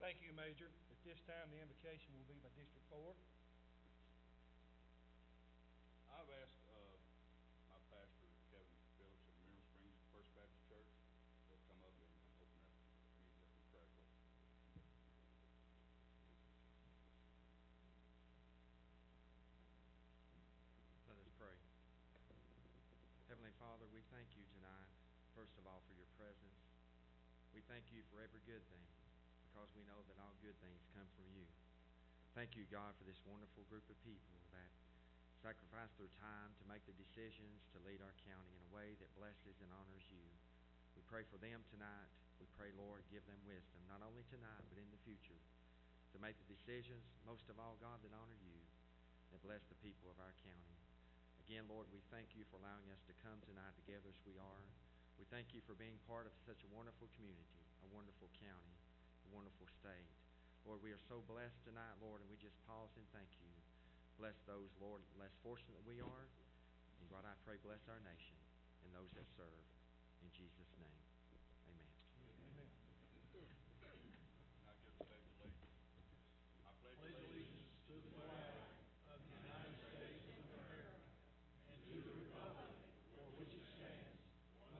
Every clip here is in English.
Thank you, Major. At this time, the invocation will be by District 4. I've asked my pastor, Kevin Phillips of Mineral Springs First Baptist Church, to come up and open up the prayer call. Let us pray. Heavenly Father, we thank you tonight, first of all, for your presence. We thank you for every good thing, because we know that all good things come from you. Thank you, God, for this wonderful group of people that sacrifice their time to make the decisions to lead our county in a way that blesses and honors you. We pray for them tonight. We pray, Lord, give them wisdom, not only tonight, but in the future, to make the decisions, most of all, God, that honor you, that bless the people of our county. Again, Lord, we thank you for allowing us to come tonight together as we are. We thank you for being part of such a wonderful community, a wonderful county, a wonderful state. Lord, we are so blessed tonight, Lord, and we just pause and thank you. Bless those, Lord, less fortunate than we are. And God, I pray, bless our nation and those that serve. In Jesus' name, amen. Amen. Now give the pledge of allegiance. I pledge allegiance to the flag of the United States of America and to the republic for which it stands,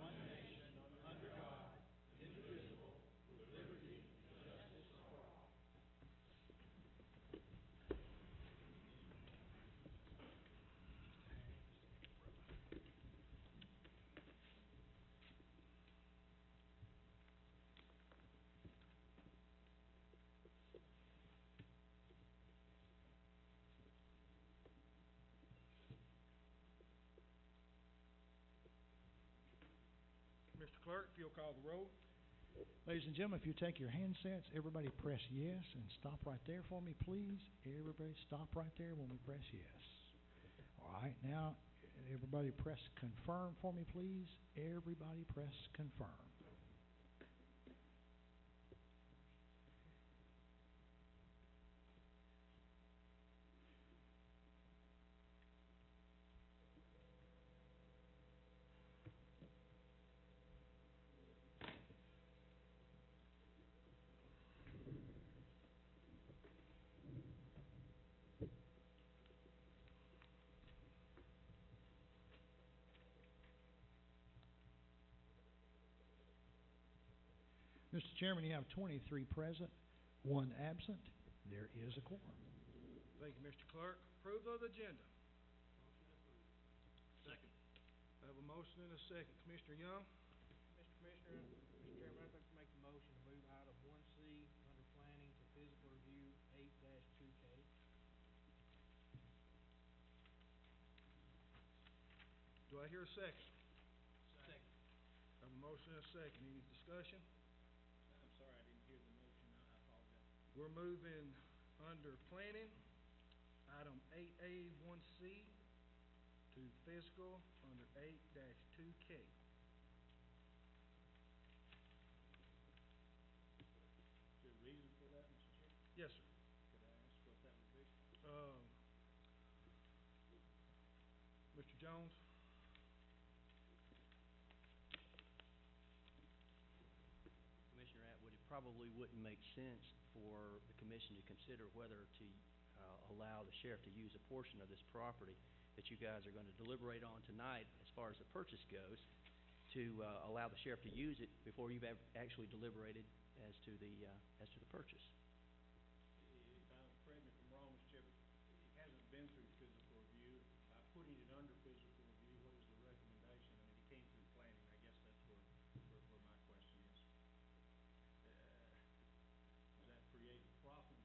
one nation, under God, indivisible, with liberty and justice for all. Mr. Clerk, if you'll call the roll. Ladies and gentlemen, if you take your handsets, everybody press yes and stop right there for me, please. Everybody stop right there when we press yes. All right, now everybody press confirm for me, please. Everybody press confirm. Mr. Chairman, you have 23 present, 1 absent. There is a quorum. Thank you, Mr. Clerk. Approval of the agenda. Second. I have a motion and a second. Commissioner Young? Mr. Chairman, I'd like to make the motion to move item 1C under planning to physical review 8-2K. Do I hear a second? Second. I have a motion and a second. Any discussion? I'm sorry, I didn't hear the motion. I apologize. We're moving under planning, item 8A 1C to fiscal under 8-2K. Is there a reason for that, Mr. Chair? Yes, sir. Could I ask what that would be? Mr. Jones? Commissioner Atwood, it probably wouldn't make sense for the commission to consider whether to allow the sheriff to use a portion of this property that you guys are going to deliberate on tonight as far as the purchase goes, to allow the sheriff to use it before you've actually deliberated as to the purchase. Correct me if I'm wrong, Mr. Chair, but it hasn't been through physical review. By putting it under physical review, what is the recommendation? I mean, it came through planning. I guess that's where my question is. Does that create a problem?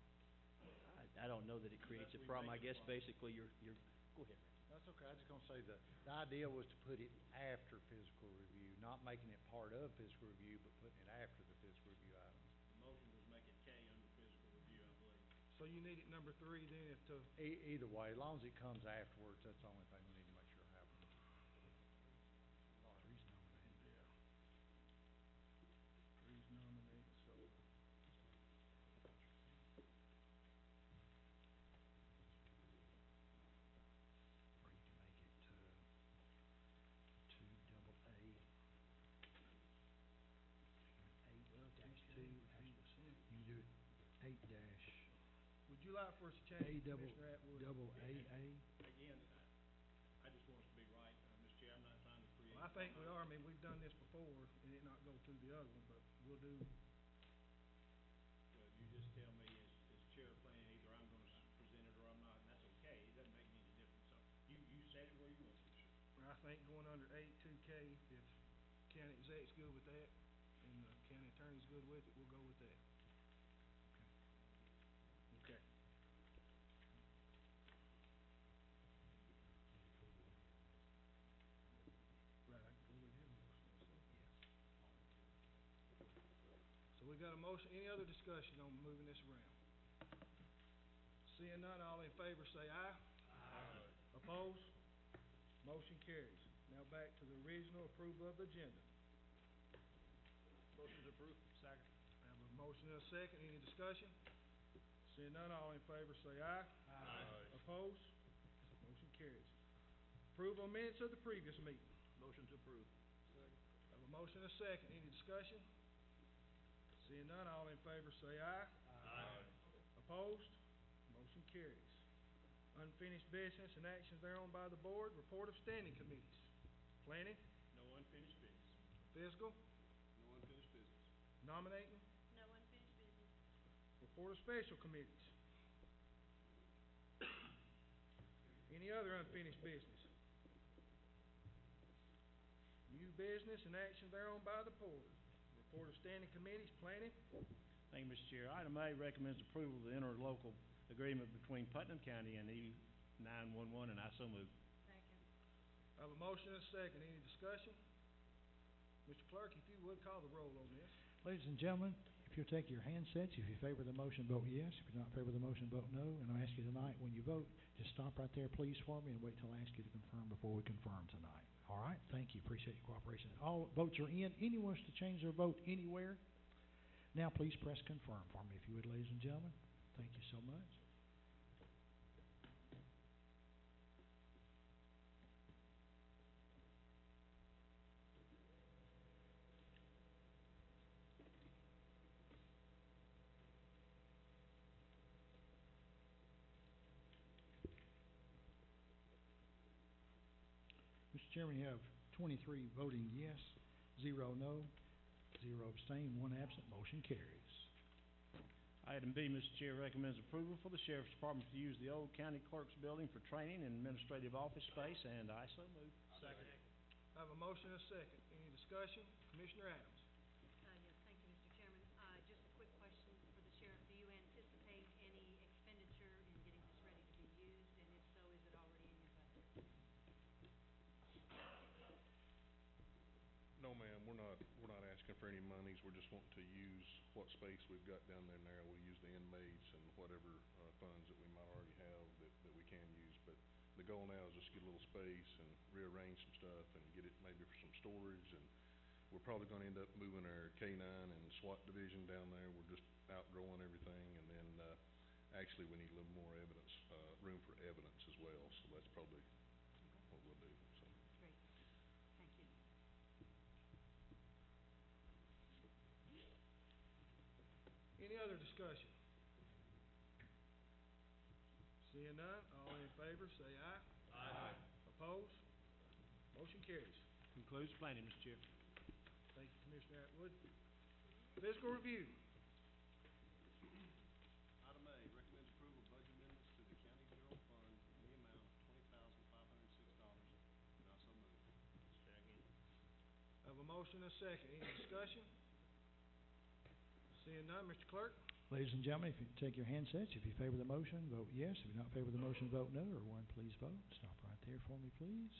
I don't know that it creates a problem. I guess basically you're go ahead, Rick. That's okay. I was just going to say the idea was to put it after physical review, not making it part of physical review, but putting it after the physical review items. The motion was make it K under physical review, I believe. So you need it number 3 then if to... Either way, as long as it comes afterwards, that's the only thing we need to make sure happens. Three's nominated. Yeah. Three's nominated, so... Or you can make it 2AA. 8-2. You can do it eight dash Would you like for us to change, double, Commissioner Atwood? double AA? Again, I just want us to be right, Mr. Chair, I'm not trying to create. Well, I think we are. I mean, we've done this before, and it not go through the other one, but we'll do, Well, you just tell me as chair of planning, either I'm gonna present it or I'm not, and that's okay, it doesn't make any difference, so you set it where you want to. I think going under 82K, if county exec's good with that, and the county attorney's good with it, we'll go with that. Okay. Right, I can go with his motion, so. So we got a motion, any other discussion on moving this around? Seeing none, all in favor say aye. Aye. Opposed? Motion carries. Now back to the original approval of the agenda. Motion to approve. Second. I have a motion and a second, any discussion? Seeing none, all in favor say aye. Aye. Opposed? Motion carries. Approval of minutes of the previous meeting. Motion to approve. I have a motion and a second, any discussion? Seeing none, all in favor say aye. Aye. Opposed? Motion carries. Unfinished business and actions thereon by the board, report of standing committees. Planning, No unfinished business. fiscal, No unfinished business. nominating, No unfinished business. report of special committees. Any other unfinished business? New business and action thereon by the board, report of standing committees, planning, Thank you, Mr. Chair. Item A recommends approval of the interlocal agreement between Putnam County and E911, and I so move. Second. I have a motion and a second, any discussion? Mr. Clerk, if you would, call the roll on this. Ladies and gentlemen, if you'll take your handsets, if you favor the motion, vote yes. If you not favor the motion, vote no. And I'll ask you tonight, when you vote, just stop right there, please, for me, and wait till I ask you to confirm before we confirm tonight. All right? Thank you. Appreciate your cooperation. All votes are in. Anyone wants to change their vote anywhere? Now, please press confirm for me, if you would, ladies and gentlemen. Thank you so much. Mr. Chairman, you have 23 voting yes, 0 no, 0 abstain, 1 absent. Motion carries. Item B, Mr. Chair, recommends approval for the Sheriff's Department to use the old county clerk's building for training and administrative office space, and I so move. Second. I have a motion and a second, any discussion? Commissioner Adams. Yes, thank you, Mr. Chairman. Just a quick question for the sheriff. Do you anticipate any expenditure in getting this ready to be used? And if so, is it already in your budget? No, ma'am, we're not asking for any monies, we're just wanting to use what space we've got down there now. We'll use the inmates and whatever, funds that we might already have that we can use, but the goal now is just get a little space and rearrange some stuff and get it maybe for some storage, and we're probably gonna end up moving our K-9 and SWAT division down there. We're just outgrowing everything, and then, actually, we need a little more evidence, room for evidence as well, so that's probably what we'll do, so. Great. Thank you. Any other discussion? Seeing none, all in favor say aye. Aye. Opposed? Motion carries. Concludes planning, Mr. Chair. Thank you, Commissioner Atwood. Fiscal review. Item A, recommends approval of budget amendments to the county general fund in the amount of $20,506, and I so move. Second. I have a motion and a second, any discussion? Seeing none, Mr. Clerk? Ladies and gentlemen, if you take your handsets, if you favor the motion, vote yes. If you not favor the motion, vote no. Or one, please vote. Stop right there for me, please.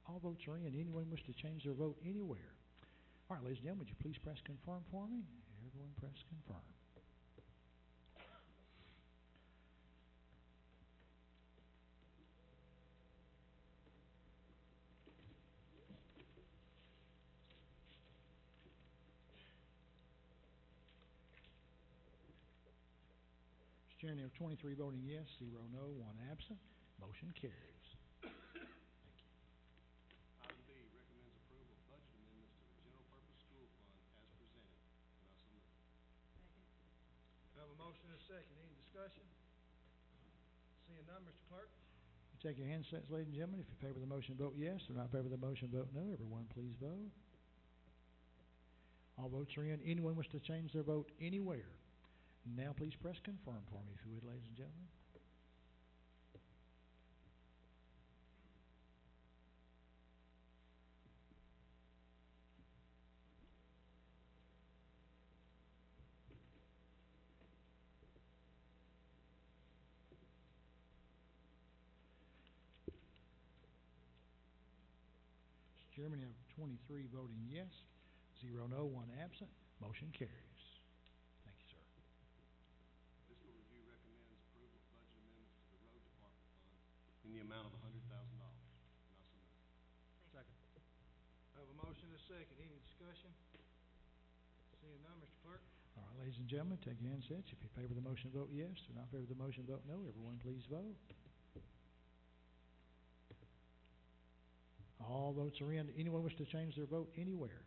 All votes are in. Anyone wish to change their vote anywhere? All right, ladies and gentlemen, would you please press confirm for me? Everyone press confirm. Mr. Chairman, you have 23 voting yes, 0 no, 1 absent. Motion carries. Item B, recommends approval of budget amendments to the general purpose school fund as presented, and I so move. Second. I have a motion and a second. Any discussion? Seeing none, Mr. Clerk? Take your handsets, ladies and gentlemen. If you favor the motion, vote yes. If not in favor of the motion, vote no. Everyone, please vote. All votes are in. Anyone wish to change their vote anywhere? Now please press confirm for me, if you would, ladies and gentlemen. Mr. Chairman, you have 23 voting yes, 0 no, 1 absent. Motion carries. Thank you, sir. Fiscal Review recommends approval of budget amendments to the Road Department Fund in the amount of $100,000. And I so move. Second. I have a motion and a second. Any discussion? Seeing none, Mr. Clerk? All right, ladies and gentlemen, take your handsets. If you favor the motion, vote yes. If not in favor of the motion, vote no. Everyone, please vote. All votes are in. Anyone wish to change their vote anywhere?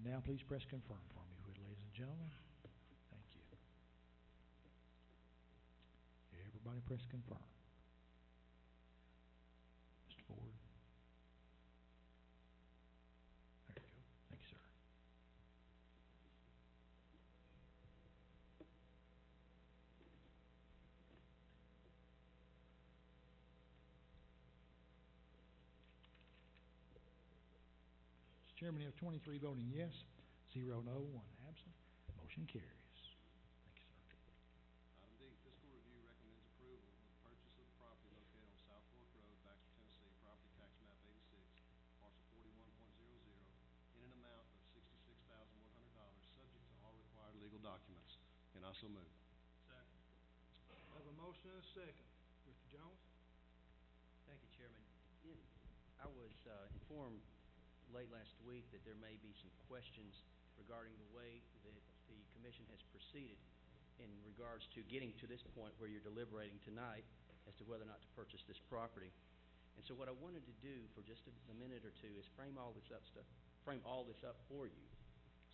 Now please press confirm for me, would, ladies and gentlemen. Thank you. Everybody press confirm. Mr. Ford. There you go. Thank you, sir. Mr. Chairman, you have 23 voting yes, 0 no, 1 absent. Motion carries. Thank you, sir. Item D, Fiscal Review recommends approval of the purchase of the property located on South Fork Road, Baxter, Tennessee, property tax map 86, parcel 41.00, in an amount of $66,100, subject to all required legal documents. And I so move. Second. I have a motion and a second. Mr. Jones? Thank you, Chairman. I was informed late last week that there may be some questions regarding the way that the commission has proceeded in regards to getting to this point where you're deliberating tonight as to whether or not to purchase this property. And so what I wanted to do for just a minute or two is frame all this up for you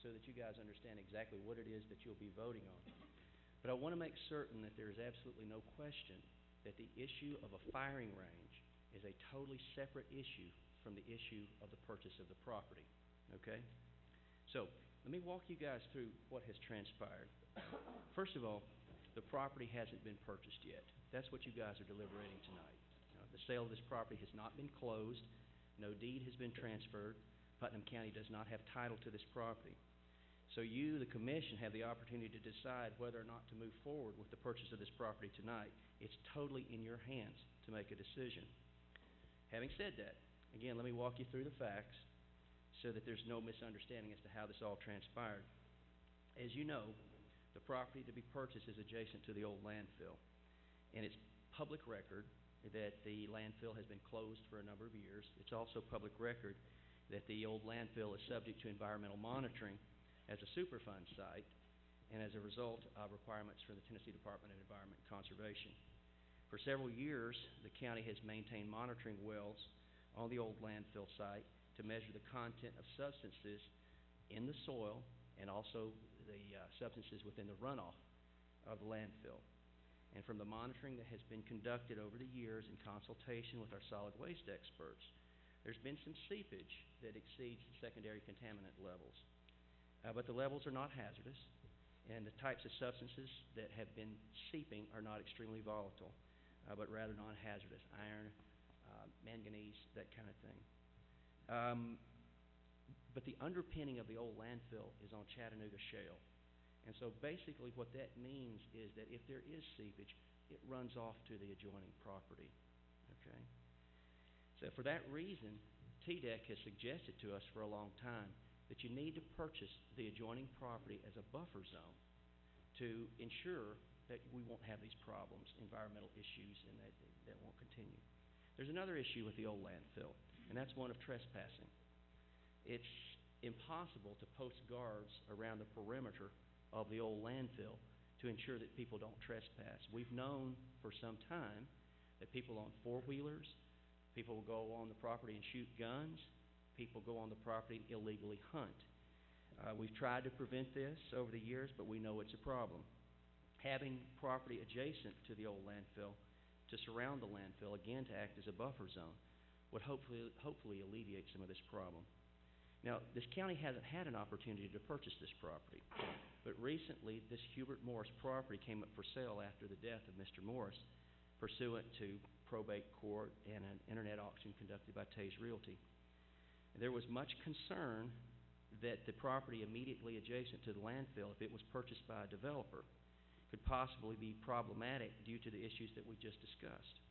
so that you guys understand exactly what it is that you'll be voting on. But I want to make certain that there is absolutely no question that the issue of a firing range is a totally separate issue from the issue of the purchase of the property. Okay? So, let me walk you guys through what has transpired. First of all, the property hasn't been purchased yet. That's what you guys are deliberating tonight. The sale of this property has not been closed. No deed has been transferred. Putnam County does not have title to this property. So you, the commission, have the opportunity to decide whether or not to move forward with the purchase of this property tonight. It's totally in your hands to make a decision. Having said that, again, let me walk you through the facts so that there's no misunderstanding as to how this all transpired. As you know, the property to be purchased is adjacent to the old landfill. And it's public record that the landfill has been closed for a number of years. It's also public record that the old landfill is subject to environmental monitoring as a Superfund site and as a result of requirements from the Tennessee Department of Environment and Conservation. For several years, the county has maintained monitoring wells on the old landfill site to measure the content of substances in the soil and also the substances within the runoff of the landfill. And from the monitoring that has been conducted over the years in consultation with our solid waste experts, there's been some seepage that exceeds secondary contaminant levels. But the levels are not hazardous, and the types of substances that have been seeping are not extremely volatile, but rather non-hazardous, iron, manganese, that kind of thing. But the underpinning of the old landfill is on Chattanooga shale. And so basically what that means is that if there is seepage, it runs off to the adjoining property. Okay? So for that reason, TDEC has suggested to us for a long time that you need to purchase the adjoining property as a buffer zone to ensure that we won't have these problems, environmental issues, and that won't continue. There's another issue with the old landfill, and that's one of trespassing. It's impossible to post guards around the perimeter of the old landfill to ensure that people don't trespass. We've known for some time that people on four-wheelers, people will go on the property and shoot guns, people go on the property and illegally hunt. We've tried to prevent this over the years, but we know it's a problem. having property adjacent to the old landfill to surround the landfill, again to act as a buffer zone, would hopefully alleviate some of this problem. Now, this county hasn't had an opportunity to purchase this property, but recently this Hubert Morris property came up for sale after the death of Mr. Morris, pursuant to probate court and an internet auction conducted by Tays Realty. There was much concern that the property immediately adjacent to the landfill, if it was purchased by a developer, could possibly be problematic due to the issues that we just discussed.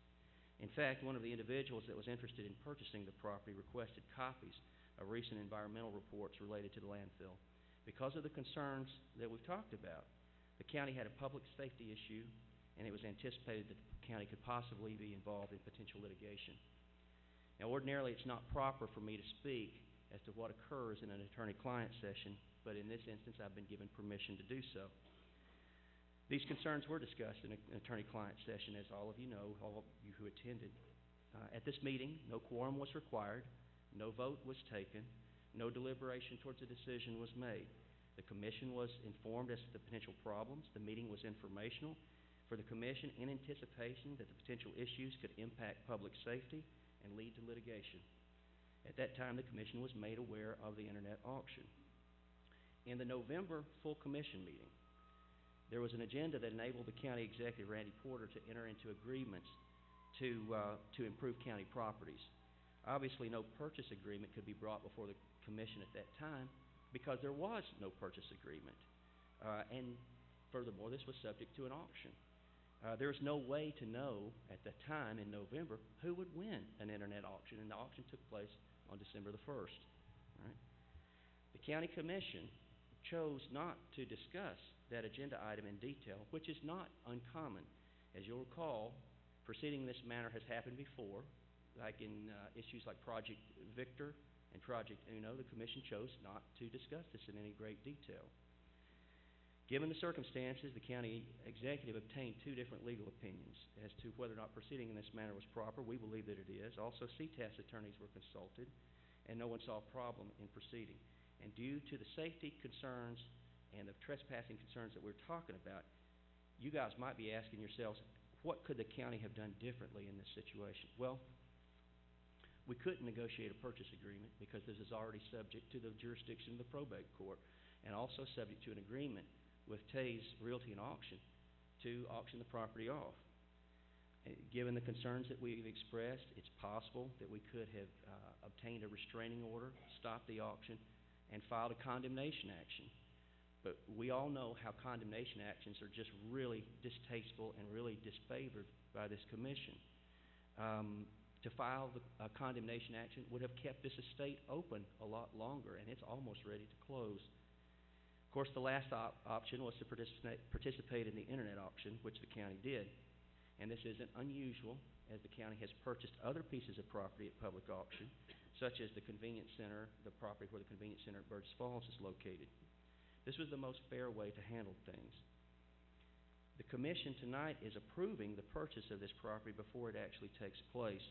In fact, one of the individuals that was interested in purchasing the property requested copies of recent environmental reports related to the landfill. Because of the concerns that we've talked about, the county had a public safety issue, and it was anticipated that the county could possibly be involved in potential litigation. Now, ordinarily, it's not proper for me to speak as to what occurs in an attorney-client session, but in this instance, I've been given permission to do so. These concerns were discussed in an attorney-client session, as all of you know, all of you who attended. At this meeting, no quorum was required, no vote was taken, no deliberation towards a decision was made. The commission was informed as to the potential problems. The meeting was informational for the commission in anticipation that the potential issues could impact public safety and lead to litigation. At that time, the commission was made aware of the internet auction. In the November full commission meeting, there was an agenda that enabled the county executive, Randy Porter, to enter into agreements to improve county properties. Obviously, no purchase agreement could be brought before the commission at that time because there was no purchase agreement. And furthermore, this was subject to an auction. There was no way to know at the time in November who would win an internet auction, and the auction took place on December the 1st. Right? The county commission chose not to discuss that agenda item in detail, which is not uncommon. As you'll recall, proceeding in this manner has happened before, like in issues like Project Victor and Project Uno. The commission chose not to discuss this in any great detail. Given the circumstances, the county executive obtained two different legal opinions as to whether or not proceeding in this manner was proper. We believe that it is. Also, CTAS attorneys were consulted, and no one saw a problem in proceeding. And due to the safety concerns and the trespassing concerns that we're talking about, you guys might be asking yourselves, what could the county have done differently in this situation? Well, we couldn't negotiate a purchase agreement because this is already subject to the jurisdiction of the probate court and also subject to an agreement with Tays Realty and Auction to auction the property off. Given the concerns that we've expressed, it's possible that we could have obtained a restraining order, stopped the auction, and filed a condemnation action. But we all know how condemnation actions are just really distasteful and really disfavored by this commission. To file a condemnation action would have kept this estate open a lot longer, and it's almost ready to close. Of course, the last option was to participate in the internet auction, which the county did. And this isn't unusual, as the county has purchased other pieces of property at public auction, such as the convenience center, the property where the convenience center at Burgess Falls is located. This was the most fair way to handle things. The commission tonight is approving the purchase of this property before it actually takes place.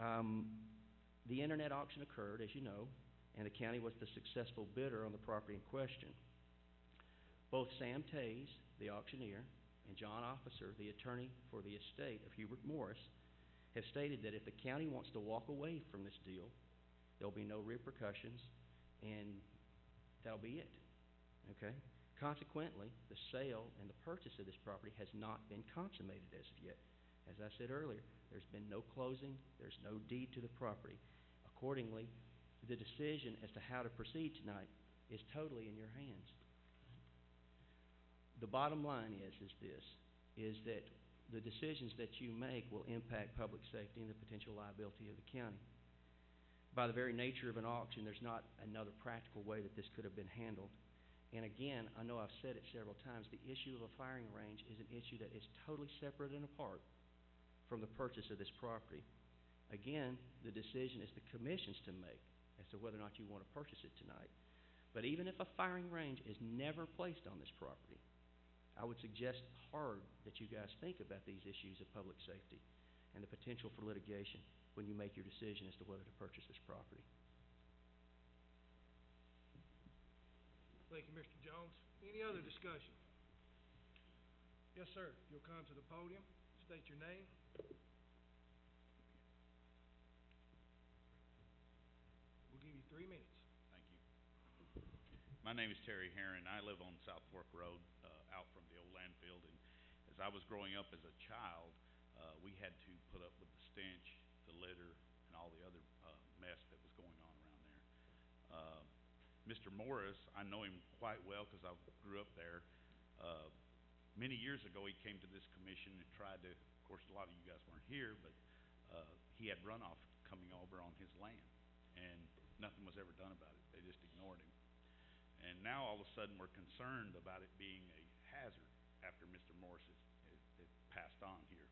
The internet auction occurred, as you know, and the county was the successful bidder on the property in question. Both Sam Tays, the auctioneer, and John Officer, the attorney for the estate of Hubert Morris, have stated that if the county wants to walk away from this deal, there'll be no repercussions, and that'll be it. Okay? Consequently, the sale and the purchase of this property has not been consummated as of yet. As I said earlier, there's been no closing, there's no deed to the property. Accordingly, the decision as to how to proceed tonight is totally in your hands. The bottom line is that the decisions that you make will impact public safety and the potential liability of the county. By the very nature of an auction, there's not another practical way that this could have been handled. And again, I know I've said it several times, the issue of a firing range is an issue that is totally separate and apart from the purchase of this property. Again, the decision is the commission's to make as to whether or not you want to purchase it tonight. But even if a firing range is never placed on this property, I would suggest hard that you guys think about these issues of public safety and the potential for litigation when you make your decision as to whether to purchase this property. Thank you, Mr. Jones. Any other discussion? Yes, sir. If you'll come to the podium, state your name. We'll give you 3 minutes. Thank you. My name is Terry Heron. I live on South Fork Road, out from the old landfill, and as I was growing up as a child, we had to put up with the stench, the litter, and all the other, mess that was going on around there. Mr. Morris, I know him quite well because I grew up there. Many years ago, he came to this commission and tried to, of course, a lot of you guys weren't here, but, he had runoff coming over on his land, and nothing was ever done about it. They just ignored him. And now, all of a sudden, we're concerned about it being a hazard after Mr. Morris has passed on here.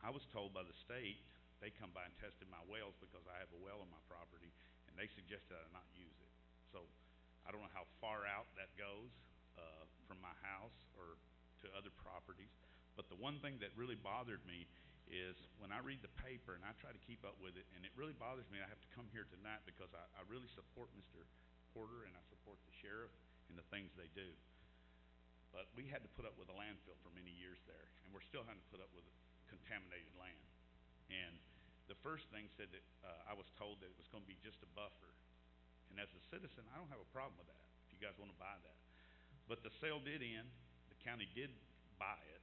I was told by the state, they come by and tested my wells because I have a well on my property, and they suggested I not use it. So, I don't know how far out that goes, from my house or to other properties, but the one thing that really bothered me is when I read the paper, and I try to keep up with it, and it really bothers me, I have to come here tonight because I really support Mr. Porter and I support the sheriff and the things they do. But we had to put up with a landfill for many years there, and we're still having to put up with contaminated land. And the first thing said that, I was told that it was gonna be just a buffer. And as a citizen, I don't have a problem with that, if you guys wanna buy that. But the sale did end, the county did buy it,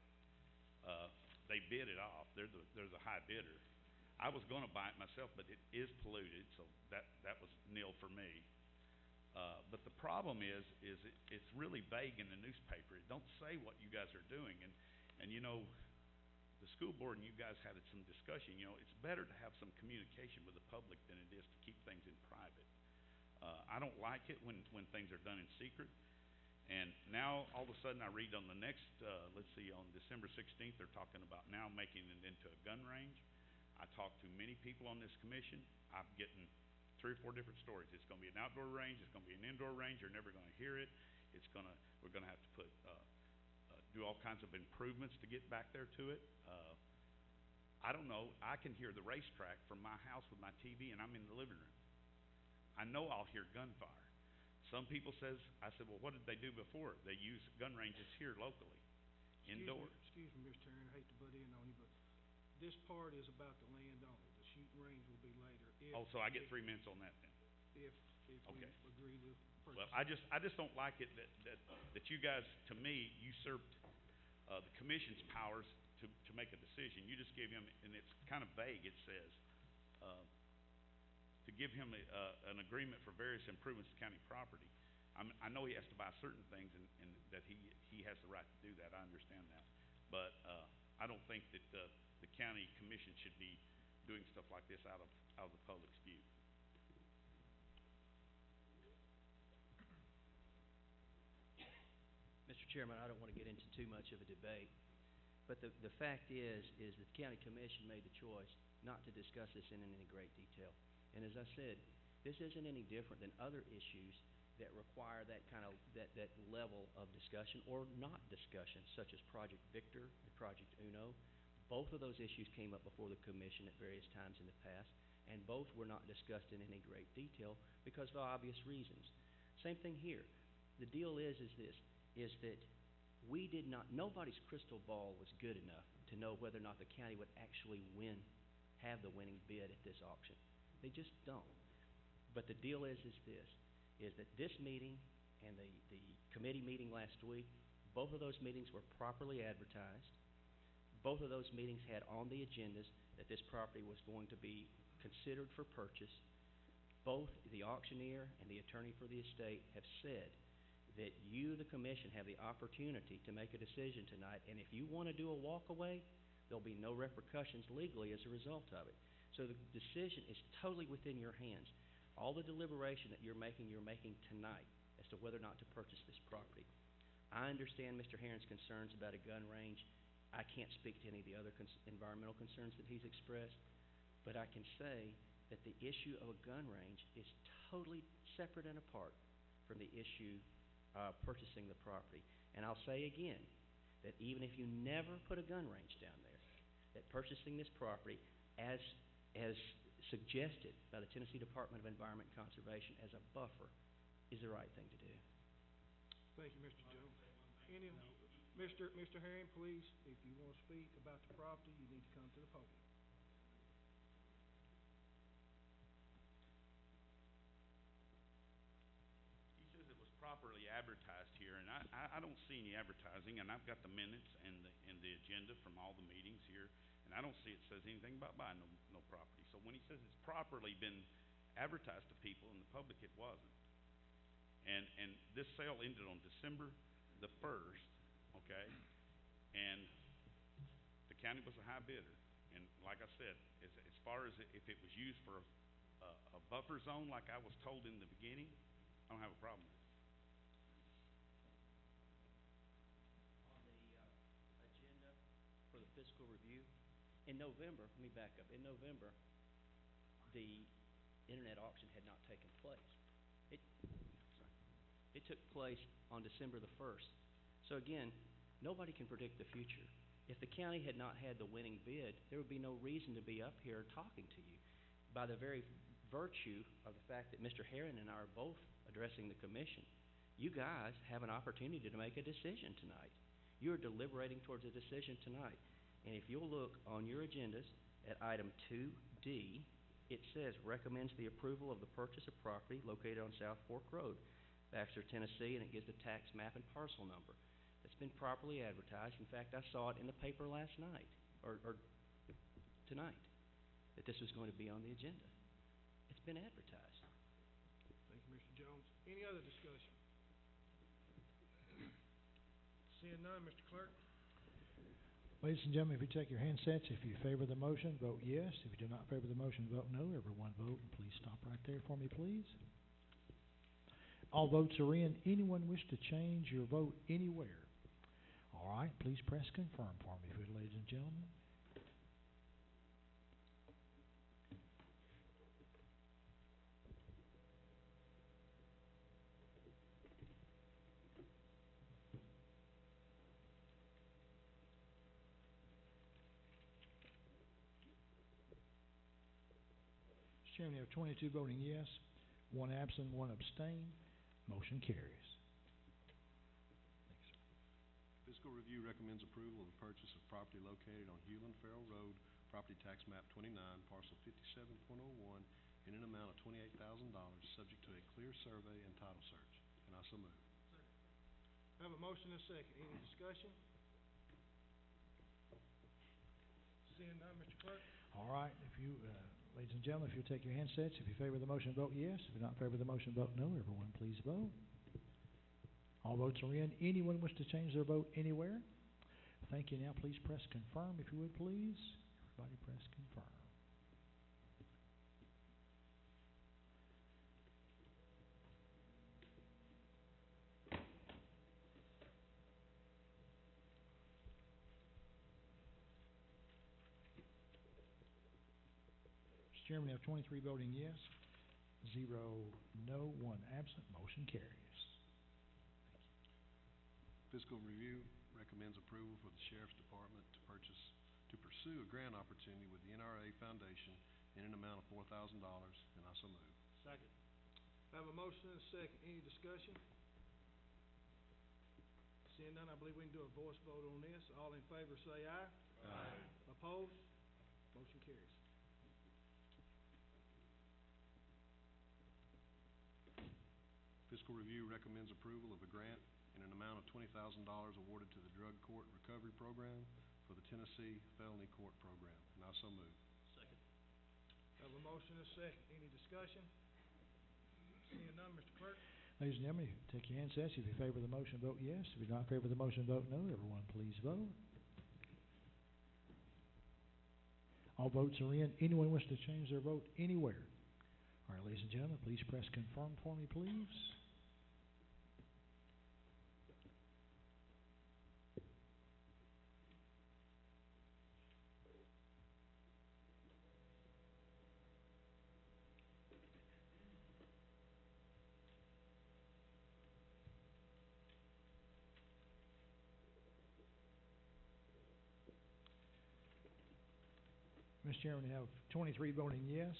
they bid it off, they're the high bidder. I was gonna buy it myself, but it is polluted, so that was nil for me. But the problem is it's really vague in the newspaper, it don't say what you guys are doing, and you know, the school board and you guys had some discussion, you know, it's better to have some communication with the public than it is to keep things in private. I don't like it when things are done in secret. And now, all of a sudden, I read on the next, let's see, on December 16th, they're talking about now making it into a gun range. I talked to many people on this commission. I'm getting 3 or 4 different stories. It's gonna be an outdoor range, it's gonna be an indoor range, you're never gonna hear it. We're gonna have to put, do all kinds of improvements to get back there to it. I don't know, I can hear the racetrack from my house with my TV, and I'm in the living room. I know I'll hear gunfire. Some people says, I said, well, what did they do before? They use gun ranges here locally, indoors. Excuse me, Mr. Terry, I hate to butt in on you, but this part is about the land only. The shooting range will be later. Oh, so I get 3 minutes on that then? If we Okay. agree to purchase. Well, I just don't like it that you guys, to me, usurped, the commission's powers to make a decision. You just gave him, and it's kind of vague, it says, to give him an agreement for various improvements to county property. I know he has to buy certain things and that he has the right to do that, I understand that. But, I don't think that the county commission should be doing stuff like this out of the public's view. Mr. Chairman, I don't want to get into too much of a debate, but the fact is that the county commission made the choice not to discuss this in any great detail. And as I said, this isn't any different than other issues that require that kind of, that level of discussion or not discussion, such as Project Victor and Project Uno. Both of those issues came up before the commission at various times in the past, and both were not discussed in any great detail because of obvious reasons. Same thing here. The deal is that we did not, nobody's crystal ball was good enough to know whether or not the county would actually have the winning bid at this auction. They just don't. But the deal is that this meeting and the committee meeting last week, both of those meetings were properly advertised. Both of those meetings had on the agendas that this property was going to be considered for purchase. Both the auctioneer and the attorney for the estate have said that you, the commission, have the opportunity to make a decision tonight, and if you want to do a walkaway, there'll be no repercussions legally as a result of it. So the decision is totally within your hands. All the deliberation that you're making tonight as to whether or not to purchase this property. I understand Mr. Heron's concerns about a gun range. I can't speak to any of the other environmental concerns that he's expressed, but I can say that the issue of a gun range is totally separate and apart from the issue of purchasing the property. And I'll say again, that even if you never put a gun range down there, that purchasing this property as suggested by the Tennessee Department of Environment and Conservation as a buffer is the right thing to do. Thank you, Mr. Jones. Mr. Heron, please, if you want to speak about the property, you need to come to the podium. He says it was properly advertised here, and I don't see any advertising, and I've got the minutes and the agenda from all the meetings here, and I don't see it says anything about buying no property. So when he says it's properly been advertised to people in the public, it wasn't. And this sale ended on December the 1st, okay? And the county was a high bidder. And like I said, as far as if it was used for a buffer zone like I was told in the beginning, I don't have a problem with it. On the agenda for the fiscal review, in November, let me back up, in November, the internet auction had not taken place. It took place on December the 1st. So again, nobody can predict the future. If the county had not had the winning bid, there would be no reason to be up here talking to you. By the very virtue of the fact that Mr. Heron and I are both addressing the commission, you guys have an opportunity to make a decision tonight. You are deliberating towards a decision tonight. And if you'll look on your agendas at item 2D, it says recommends the approval of the purchase of property located on South Fork Road, Baxter, Tennessee, and it gives the tax map and parcel number. It's been properly advertised. In fact, I saw it in the paper last night, or tonight, that this was going to be on the agenda. It's been advertised. Thank you, Mr. Jones. Any other discussion? Seeing none, Mr. Clerk? Ladies and gentlemen, if you take your handsets, if you favor the motion, vote yes. If you do not favor the motion, vote no. Everyone vote, and please stop right there for me, please. All votes are in. Anyone wish to change your vote anywhere? All right, please press confirm for me, if you would, ladies and gentlemen. Mr. Chairman, you have 22 voting yes, 1 absent, 1 abstain. Motion carries. Fiscal Review recommends approval of the purchase of property located on Hewlin Farrell Road, property tax map 29, parcel 57.01, in an amount of $28,000, subject to a clear survey and title search. And I so move. I have a motion and a second. Any discussion? Seeing none, Mr. Clerk? All right, if you, ladies and gentlemen, if you take your handsets, if you favor the motion, vote yes. If you not favor the motion, vote no. Everyone, please vote. All votes are in. Anyone wish to change their vote anywhere? Thank you. Now, please press confirm, if you would, please. Everybody press confirm. Mr. Chairman, we have 23 voting yes, 0 no, 1 absent. Motion carries. Fiscal Review recommends approval for the Sheriff's Department to pursue a grant opportunity with the NRA Foundation in an amount of $4,000, and I so move. Second. I have a motion and a second. Any discussion? Seeing none, I believe we can do a voice vote on this. All in favor say aye. Aye. Opposed? Motion carries. Fiscal Review recommends approval of a grant in an amount of $20,000 awarded to the Drug Court Recovery Program for the Tennessee Felony Court Program, and I so move. Second. I have a motion and a second. Any discussion? Seeing none, Mr. Clerk? Ladies and gentlemen, take your handsets. If you favor the motion, vote yes. If you do not favor the motion, vote no. Everyone, please vote. All votes are in. Anyone wish to change their vote anywhere? All right, ladies and gentlemen, please press confirm for me, please. Mr. Chairman, we have 23 voting yes,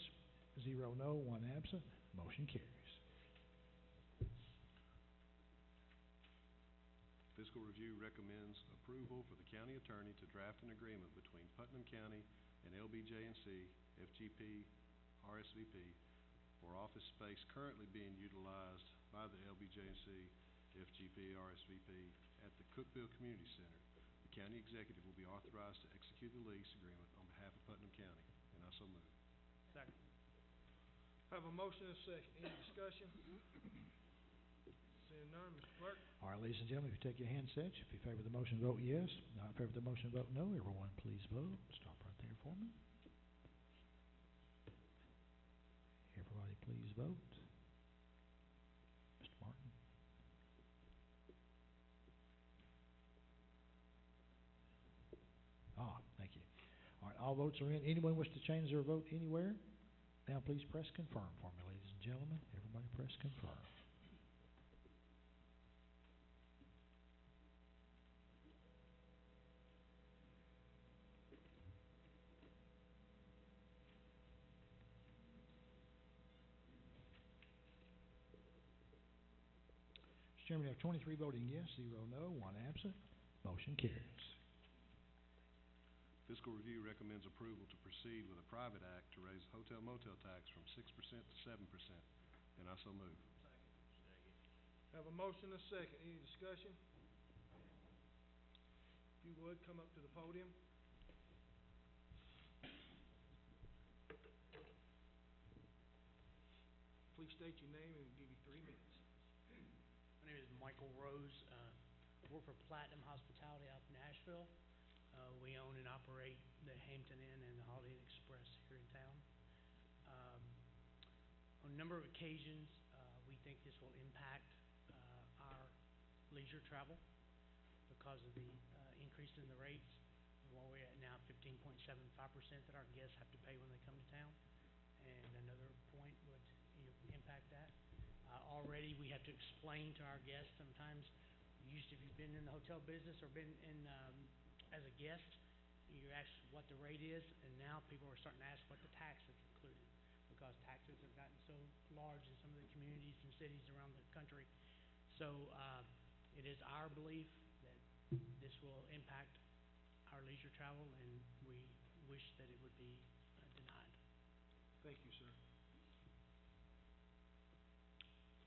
0 no, 1 absent. Motion carries. Fiscal Review recommends approval for the county attorney to draft an agreement between Putnam County and LBJ&C, FGP, RSVP for office space currently being utilized by the LBJ&C, FGP, RSVP at the Cookville Community Center. The county executive will be authorized to execute the lease agreement on behalf of Putnam County, and I so move. Second. Have a motion and a second. Any discussion? Seeing none, Mr. Clerk? All right, ladies and gentlemen, if you take your handsets, if you favor the motion, vote yes. Not in favor of the motion, vote no. Everyone, please vote. Stop right there for me. Everybody, please vote. Mr. Martin? Thank you. All right, all votes are in. Anyone wish to change their vote anywhere? Now please press confirm for me, ladies and gentlemen. Everybody press confirm. Mr. Chairman, we have 23 voting yes, 0 no, 1 absent. Motion carries. Fiscal Review recommends approval to proceed with a private act to raise hotel motel tax from 6% to 7%, and I so move. Have a motion and a second. Any discussion? If you would, come up to the podium. Please state your name and we'll give you 3 minutes. My name is Michael Rose. I work for Putnam Hospitality out in Nashville. We own and operate the Hampton Inn and the Holiday Inn Express here in town. On a number of occasions, we think this will impact our leisure travel because of the increase in the rates. While we're at now 15.75% that our guests have to pay when they come to town, and another point would impact that. Already, we have to explain to our guests sometimes. If you've been in the hotel business or been in as a guest, you ask what the rate is, and now people are starting to ask what the tax is included, because taxes have gotten so large in some of the communities and cities around the country. So it is our belief that this will impact our leisure travel, and we wish that it would be denied. Thank you, sir.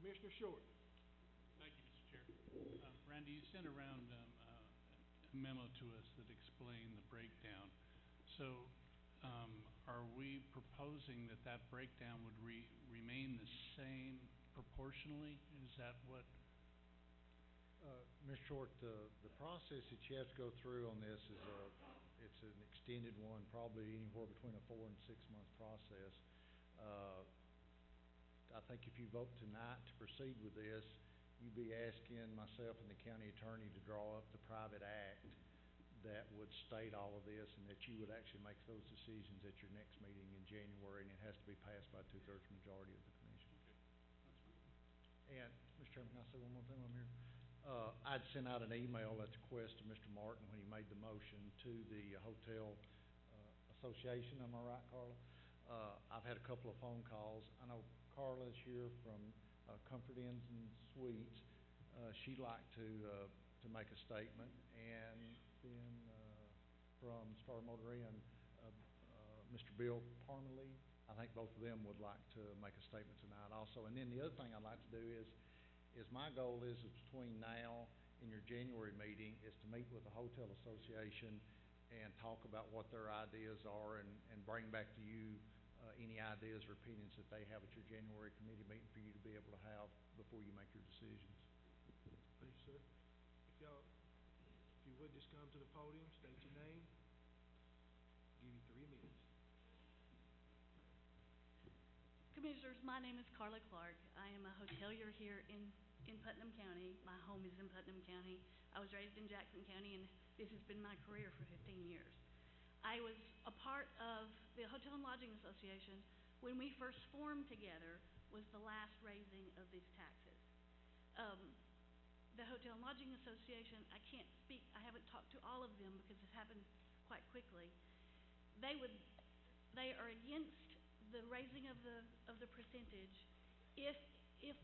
Commissioner Short. Thank you, Mr. Chair. Randy, you sent around a memo to us that explained the breakdown. So, are we proposing that that breakdown would remain the same proportionally? Is that what? Mr. Short, the process that you have to go through on this is it's an extended one, probably anywhere between a 4 and 6 month process. I think if you vote tonight to proceed with this, you'd be asking myself and the county attorney to draw up the private act that would state all of this, and that you would actually make those decisions at your next meeting in January, and it has to be passed by a 2/3 majority of the commission. Okay, that's fine. And, Mr. Chairman, can I say one more thing on here? I'd sent out an email at the request of Mr. Martin when he made the motion to the Hotel Association. Am I right, Carla? I've had a couple of phone calls. I know Carla's here from Comfort Inns and Suites. She'd like to make a statement, and then from Star Motor Inn, Mr. Bill Parmalee, I think both of them would like to make a statement tonight also. And then the other thing I'd like to do is my goal is between now and your January meeting is to meet with the Hotel Association and talk about what their ideas are, and bring back to you any ideas or opinions that they have at your January committee meeting for you to be able to have before you make your decisions. Thank you, sir. If you would just come to the podium, state your name, give you 3 minutes. Commissioners, my name is Carla Clark. I am a hotelier here in Putnam County. My home is in Putnam County. I was raised in Jackson County, and this has been my career for 15 years. I was a part of the Hotel and Lodging Association when we first formed together, was the last raising of these taxes. The Hotel and Lodging Association, I can't speak, I haven't talked to all of them because it happened quite quickly. They are against the raising of the percentage if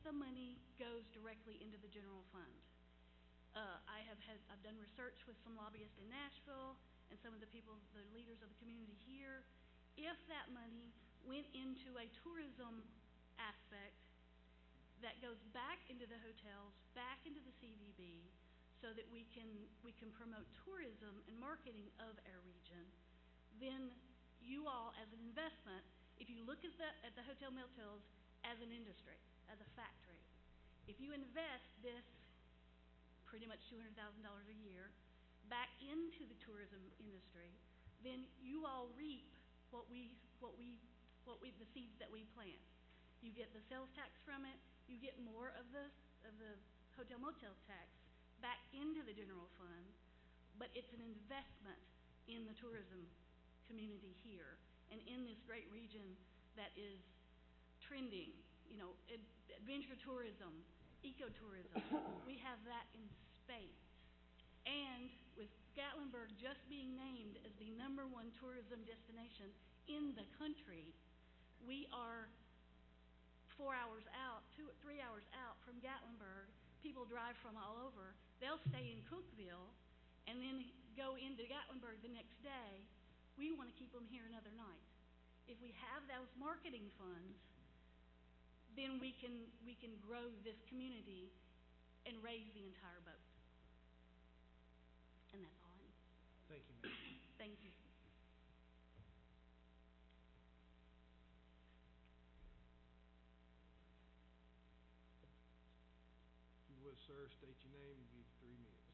the money goes directly into the general fund. I've done research with some lobbyists in Nashville and some of the people, the leaders of the community here. If that money went into a tourism aspect that goes back into the hotels, back into the CVB, so that we can promote tourism and marketing of our region, then you all, as an investment, if you look at the hotel motels as an industry, as a factory, if you invest this pretty much $200,000 a year back into the tourism industry, then you all reap the seeds that we plant. You get the sales tax from it. You get more of the hotel motel tax back into the general fund, but it's an investment in the tourism community here and in this great region that is trending. You know, adventure tourism, ecotourism. We have that in spades. And with Gatlinburg just being named as the #1 tourism destination in the country, we are 4 hours out, 3 hours out from Gatlinburg. People drive from all over. They'll stay in Cookeville and then go into Gatlinburg the next day. We want to keep them here another night. If we have those marketing funds, then we can grow this community and raise the entire boat. And that's all I need. Thank you, ma'am. Thank you. If you would, sir, state your name and give you 3 minutes.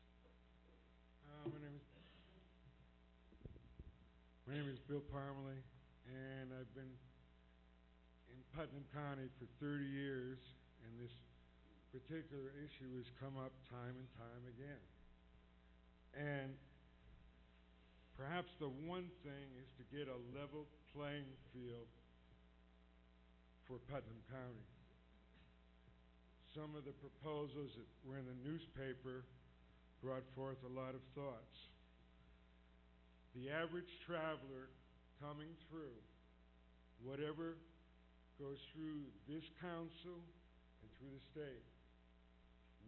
My name is Bill Parmalee, and I've been in Putnam County for 30 years, and this particular issue has come up time and time again. And perhaps the one thing is to get a level playing field for Putnam County. Some of the proposals that were in the newspaper brought forth a lot of thoughts. The average traveler coming through, whatever goes through this council and through the state,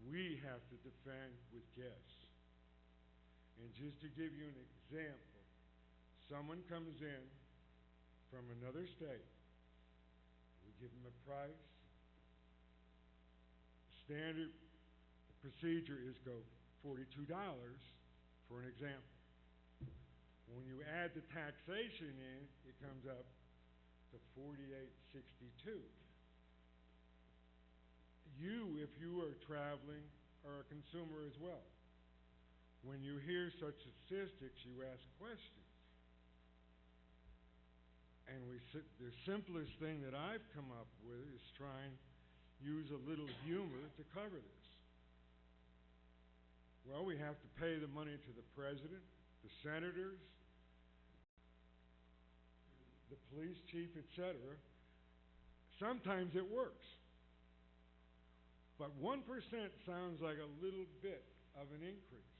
we have to defend with guests. And just to give you an example, someone comes in from another state, we give them a price. Standard procedure is go $42 for an example. When you add the taxation in, it comes up to $48.62. You, if you are traveling, are a consumer as well. When you hear such statistics, you ask questions. And the simplest thing that I've come up with is try and use a little humor to cover this. Well, we have to pay the money to the president, the senators, the police chief, etc. Sometimes it works. But 1% sounds like a little bit of an increase.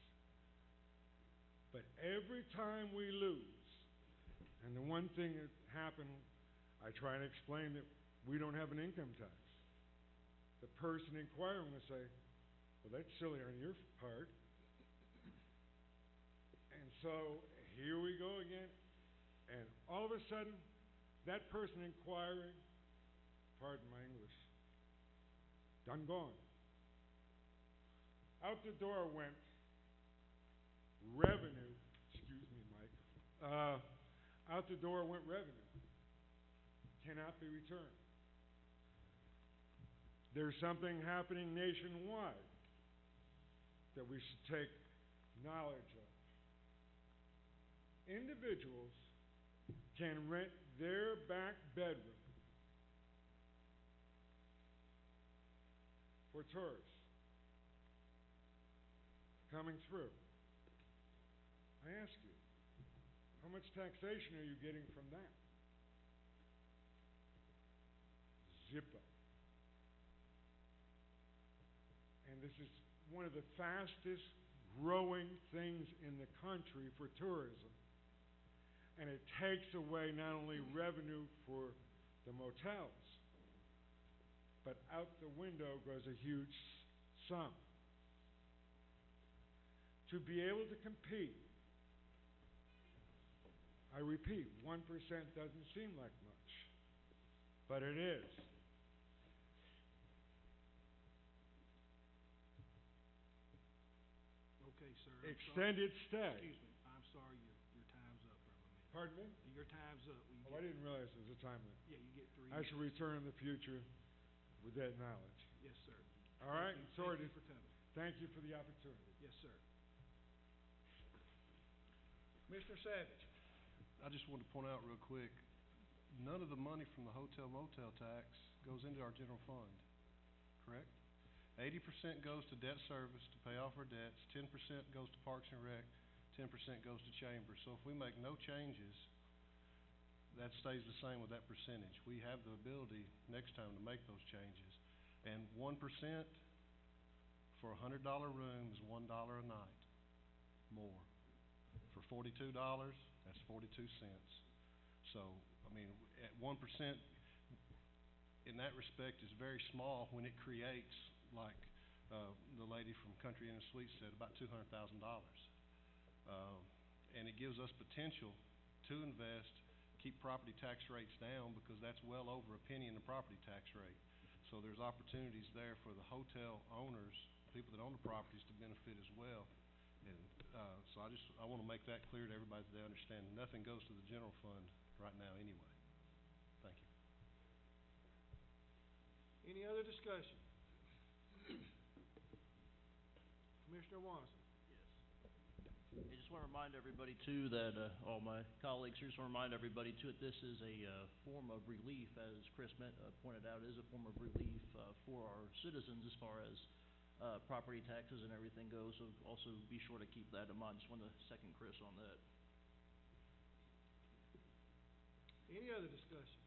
But every time we lose, and the one thing that happened, I try to explain that we don't have an income tax. The person inquiring will say, well, that's silly on your part. And so here we go again. And all of a sudden, that person inquiring, pardon my English, done gone. Out the door went revenue, excuse me, Mike. Out the door went revenue. Cannot be returned. There's something happening nationwide that we should take knowledge of. Individuals can rent their back bedroom for tourists coming through. I ask you, how much taxation are you getting from that? Zippo. And this is one of the fastest growing things in the country for tourism. And it takes away not only revenue for the motels, but out the window goes a huge sum. to be able to compete. I repeat, 1% doesn't seem like much, but it is. Okay, sir. Extended stay. Excuse me, I'm sorry, your time's up, Brother Mann. Pardon me? Your time's up. Oh, I didn't realize there was a time limit. Yeah, you get 3 I minutes. shall return in the future with that knowledge. Yes, sir. All right, Thank you for coming. Thank you for the opportunity. Yes, sir. Commissioner Savage. I just wanted to point out real quick, none of the money from the hotel motel tax goes into our general fund, correct? 80% goes to debt service to pay off our debts, 10% goes to Parks and Rec, 10% goes to Chambers. So if we make no changes, that stays the same with that percentage. We have the ability next time to make those changes. And 1% for a $100 room is $1 a night more. For $42, that's 42 cents. So, I mean, at 1%, in that respect, is very small when it creates, like the lady from Country Inn and Suites said, about $200,000. And it gives us potential to invest, keep property tax rates down, because that's well over a penny in the property tax rate. So there's opportunities there for the hotel owners, people that own the properties, to benefit as well. And so I want to make that clear to everybody that they understand. Nothing goes to the general fund right now anyway. Thank you. Any other discussion? Commissioner Watson. I just want to remind everybody too that, all my colleagues here, just want to remind everybody too that this is a form of relief, as Chris pointed out, it is a form of relief for our citizens as far as property taxes and everything goes. So also be sure to keep that in mind. Just want to second Chris on that. Any other discussion?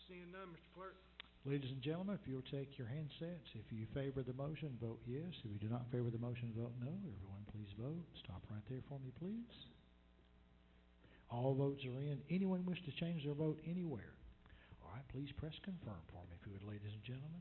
Seeing none, Mr. Clerk. Ladies and gentlemen, if you'll take your handsets, if you favor the motion, vote yes. If you do not favor the motion, vote no. Everyone please vote. Stop right there for me, please. All votes are in. Anyone wish to change their vote anywhere? All right, please press confirm for me, if you would, ladies and gentlemen.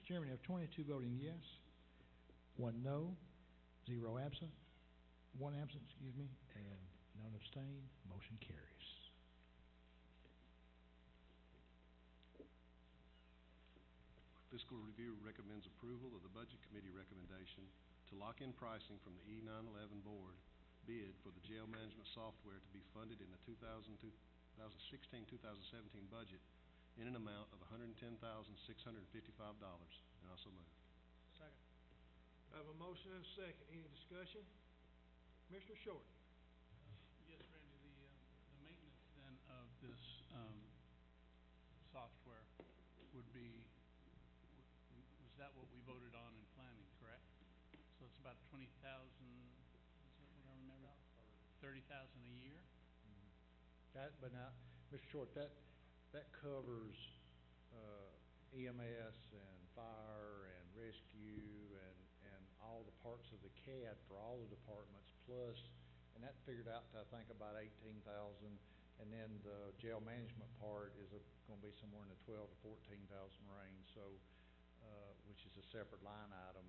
Chairman, you have 22 voting yes, 1 no, 0 absent, 1 absent, and none abstained. Motion carries. Fiscal Review recommends approval of the Budget Committee recommendation to lock in pricing from the E911 Board bid for the jail management software to be funded in the 2016-2017 budget in an amount of $110,655, and also moved. Second. I have a motion and a second. Any discussion? Commissioner Short. Yes, Randy, the maintenance then of this software would be, was that what we voted on in planning, correct? So it's about 20,000, is that what I remember? 30,000 a year? That, but now, Mr. Short, that covers EMS and fire and rescue and all the parts of the CAD for all the departments, plus, and that figured out to, I think, about 18,000, and then the jail management part is gonna be somewhere in the 12 to 14,000 range, so, which is a separate line item,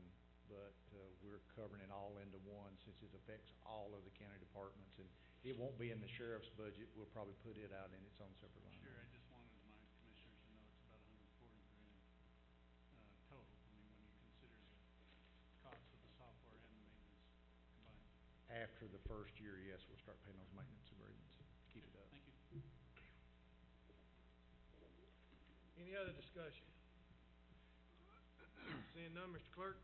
but we're covering it all into one since it affects all of the county departments, and it won't be in the sheriff's budget. We'll probably put it out in its own separate line Sure, item. I just wanted my commissioners to know it's about 140 grand total. I mean, when you consider the cost of the software and the maintenance combined. After the first year, yes, we'll start paying those maintenance agreements to keep it up. Thank you. Any other discussion? Seeing none, Mr. Clerk.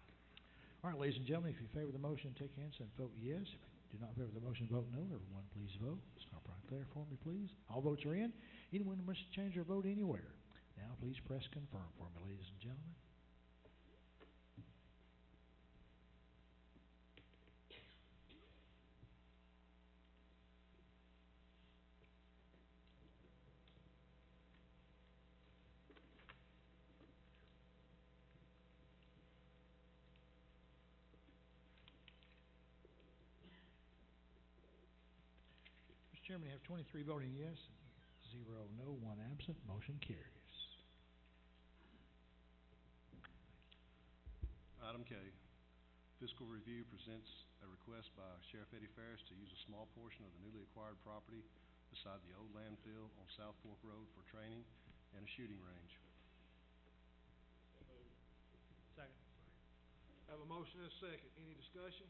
All right, ladies and gentlemen, if you favor the motion, take your handsets and vote yes. If you do not favor the motion, vote no. Everyone please vote. Stop right there for me, please. All votes are in. Anyone who wishes to change their vote anywhere? Now please press confirm for me, ladies and gentlemen. Chairman, you have 23 voting yes, 0 no, 1 absent. Motion carries. Item K, fiscal review presents a request by Sheriff Eddie Ferris to use a small portion of the newly acquired property beside the old landfill on South Fork Road for training and a shooting range. Second. Have a motion and a second. Any discussion?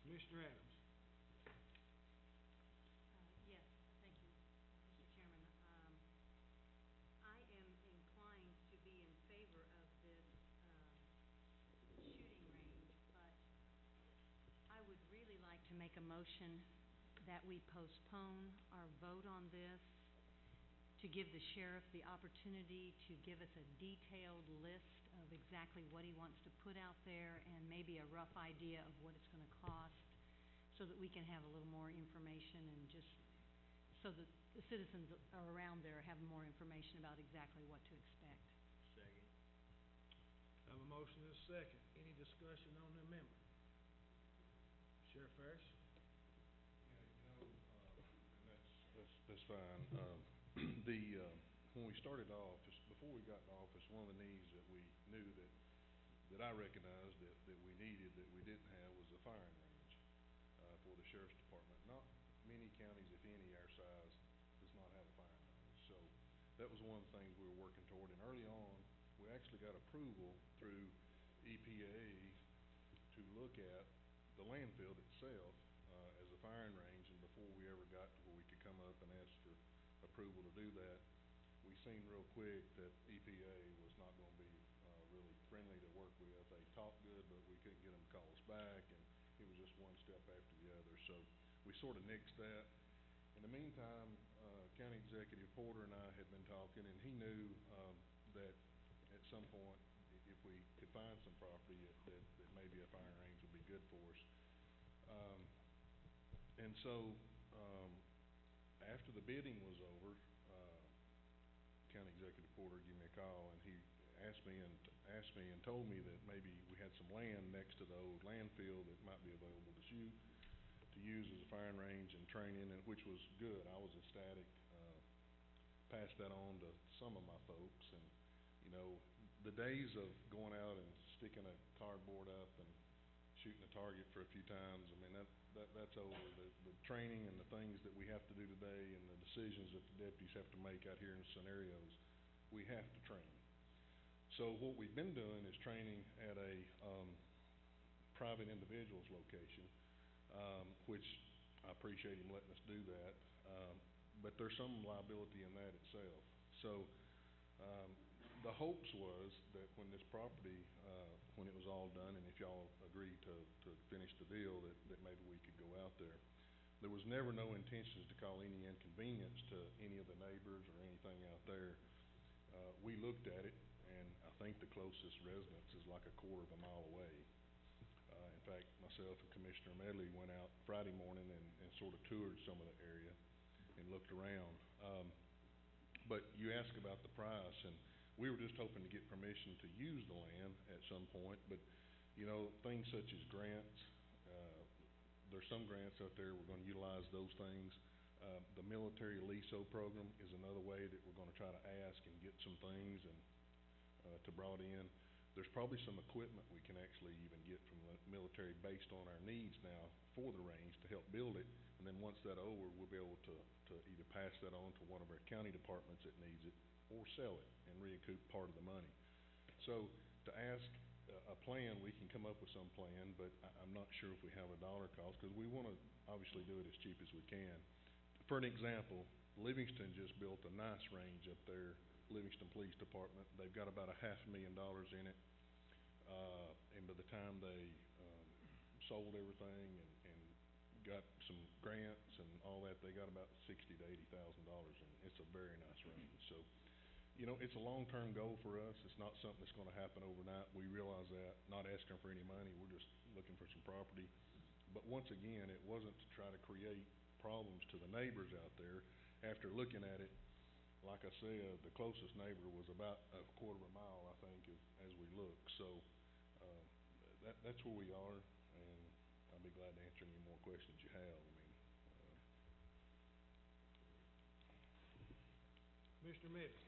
Commissioner Adams? Yes, thank you, Mr. Chairman. I am inclined to be in favor of this, shooting range, but I would really like to make a motion that we postpone our vote on this to give the sheriff the opportunity to give us a detailed list of exactly what he wants to put out there and maybe a rough idea of what it's gonna cost, so that we can have a little more information and just so that the citizens around there have more information about exactly what to expect. Second. Have a motion and a second. Any discussion on the amendment? Sheriff Ferris? Yeah, and that's fine. When we started off, just before we got in office, one of the needs that we knew that I recognized that we needed, that we didn't have, was a firing range, for the sheriff's department. Not many counties, if any, our size, does not have a firing range. So that was one of the things we were working toward, and early on, we actually got approval through EPA to look at the landfill itself, as a firing range, and before we ever got to where we could come up and ask for approval to do that, we seen real quick that EPA was not gonna be, really friendly to work with. They talked good, but we couldn't get them to call us back, and it was just one step after the other. So we sort of nixed that. In the meantime, County Executive Porter and I had been talking, and he knew, that at some point, if we could find some property that maybe a firing range would be good for us. And so, after the bidding was over, County Executive Porter gave me a call, and he asked me and told me that maybe we had some land next to the old landfill that might be available to shoot, to use as a firing range and training, and which was good. I was ecstatic. Passed that on to some of my folks, and you know, the days of going out and sticking a cardboard up and shooting a target for a few times, I mean, that's over. The training and the things that we have to do today and the decisions that the deputies have to make out here in scenarios, we have to train. So what we've been doing is training at a private individual's location, which I appreciate him letting us do that, but there's some liability in that itself. So the hopes was that when this property, when it was all done, and if y'all agreed to finish the deal, that maybe we could go out there. There was never no intentions to cause any inconvenience to any of the neighbors or anything out there. We looked at it, and I think the closest residence is like a quarter of a mile away. In fact, myself and Commissioner Medley went out Friday morning and sort of toured some of the area and looked around. But you asked about the price, and we were just hoping to get permission to use the land at some point, but, you know, things such as grants, there's some grants out there, we're gonna utilize those things. The military LESO program is another way that we're gonna try to ask and get some things and, to brought in. There's probably some equipment we can actually even get from the military based on our needs now for the range to help build it, and then once that's over, we'll be able to either pass that on to one of our county departments that needs it, or sell it and recoup part of the money. So to ask a plan, we can come up with some plan, but I'm not sure if we have a dollar cost, because we want to obviously do it as cheap as we can. For an example, Livingston just built a nice range up there, Livingston Police Department. They've got about $500,000 in it, and by the time they sold everything and got some grants and all that, they got about $60,000 to $80,000 in it. It's a very nice range. So, you know, it's a long-term goal for us. It's not something that's gonna happen overnight. We realize that. Not asking for any money. We're just looking for some property. But once again, it wasn't to try to create problems to the neighbors out there. After looking at it, like I said, the closest neighbor was about a quarter of a mile, I think, as we look. So, that's where we are, and I'll be glad to answer any more questions you have. I mean, Mr. Mitty.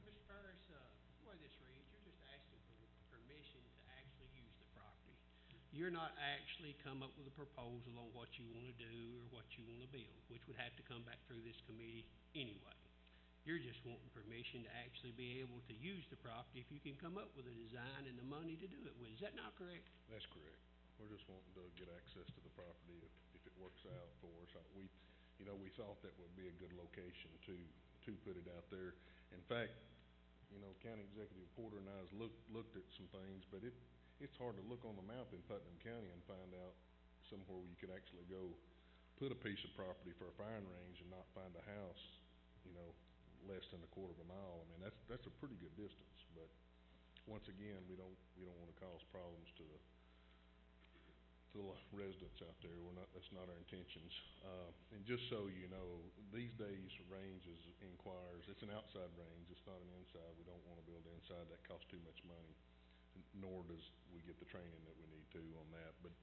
Mr. Ferris, the way this reads, you're just asking for permission to actually use the property. You're not actually come up with a proposal on what you wanna do or what you wanna build, which would have to come back through this committee anyway. You're just wanting permission to actually be able to use the property if you can come up with a design and the money to do it with. Is that not correct? That's correct. We're just wanting to get access to the property if it works out for us. We thought that would be a good location to put it out there. In fact, County Executive Porter and I has looked at some things, but it's hard to look on the map in Putnam County and find out somewhere where you could actually go put a piece of property for a firing range and not find a house, less than a quarter of a mile. I mean, that's a pretty good distance, but once again, we don't wanna cause problems to the residents out there. That's not our intentions. And just so you know, these days ranges inquires, it's an outside range, it's not an inside. We don't wanna build inside, that costs too much money, nor does we get the training that we need to on that. But,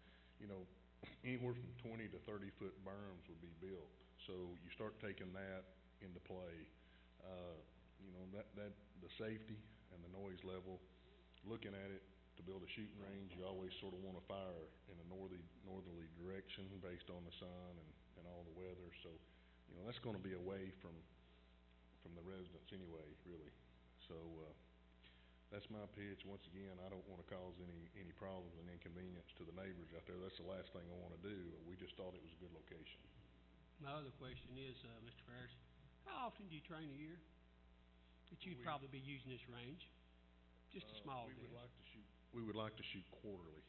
anywhere from 20 to 30 foot berms would be built. So you start taking that into play, that the safety and the noise level, looking at it, to build a shooting range, you always sort of wanna fire in a northerly direction based on the sun and all the weather. So, that's gonna be away from the residents anyway, really. So, that's my pitch. Once again, I don't wanna cause any problems and inconvenience to the neighbors out there. That's the last thing I wanna do. We just thought it was a good location. My other question is, Mr. Ferris, how often do you train a year? That you'd probably be using this range? Just a small We guess. would like to shoot quarterly.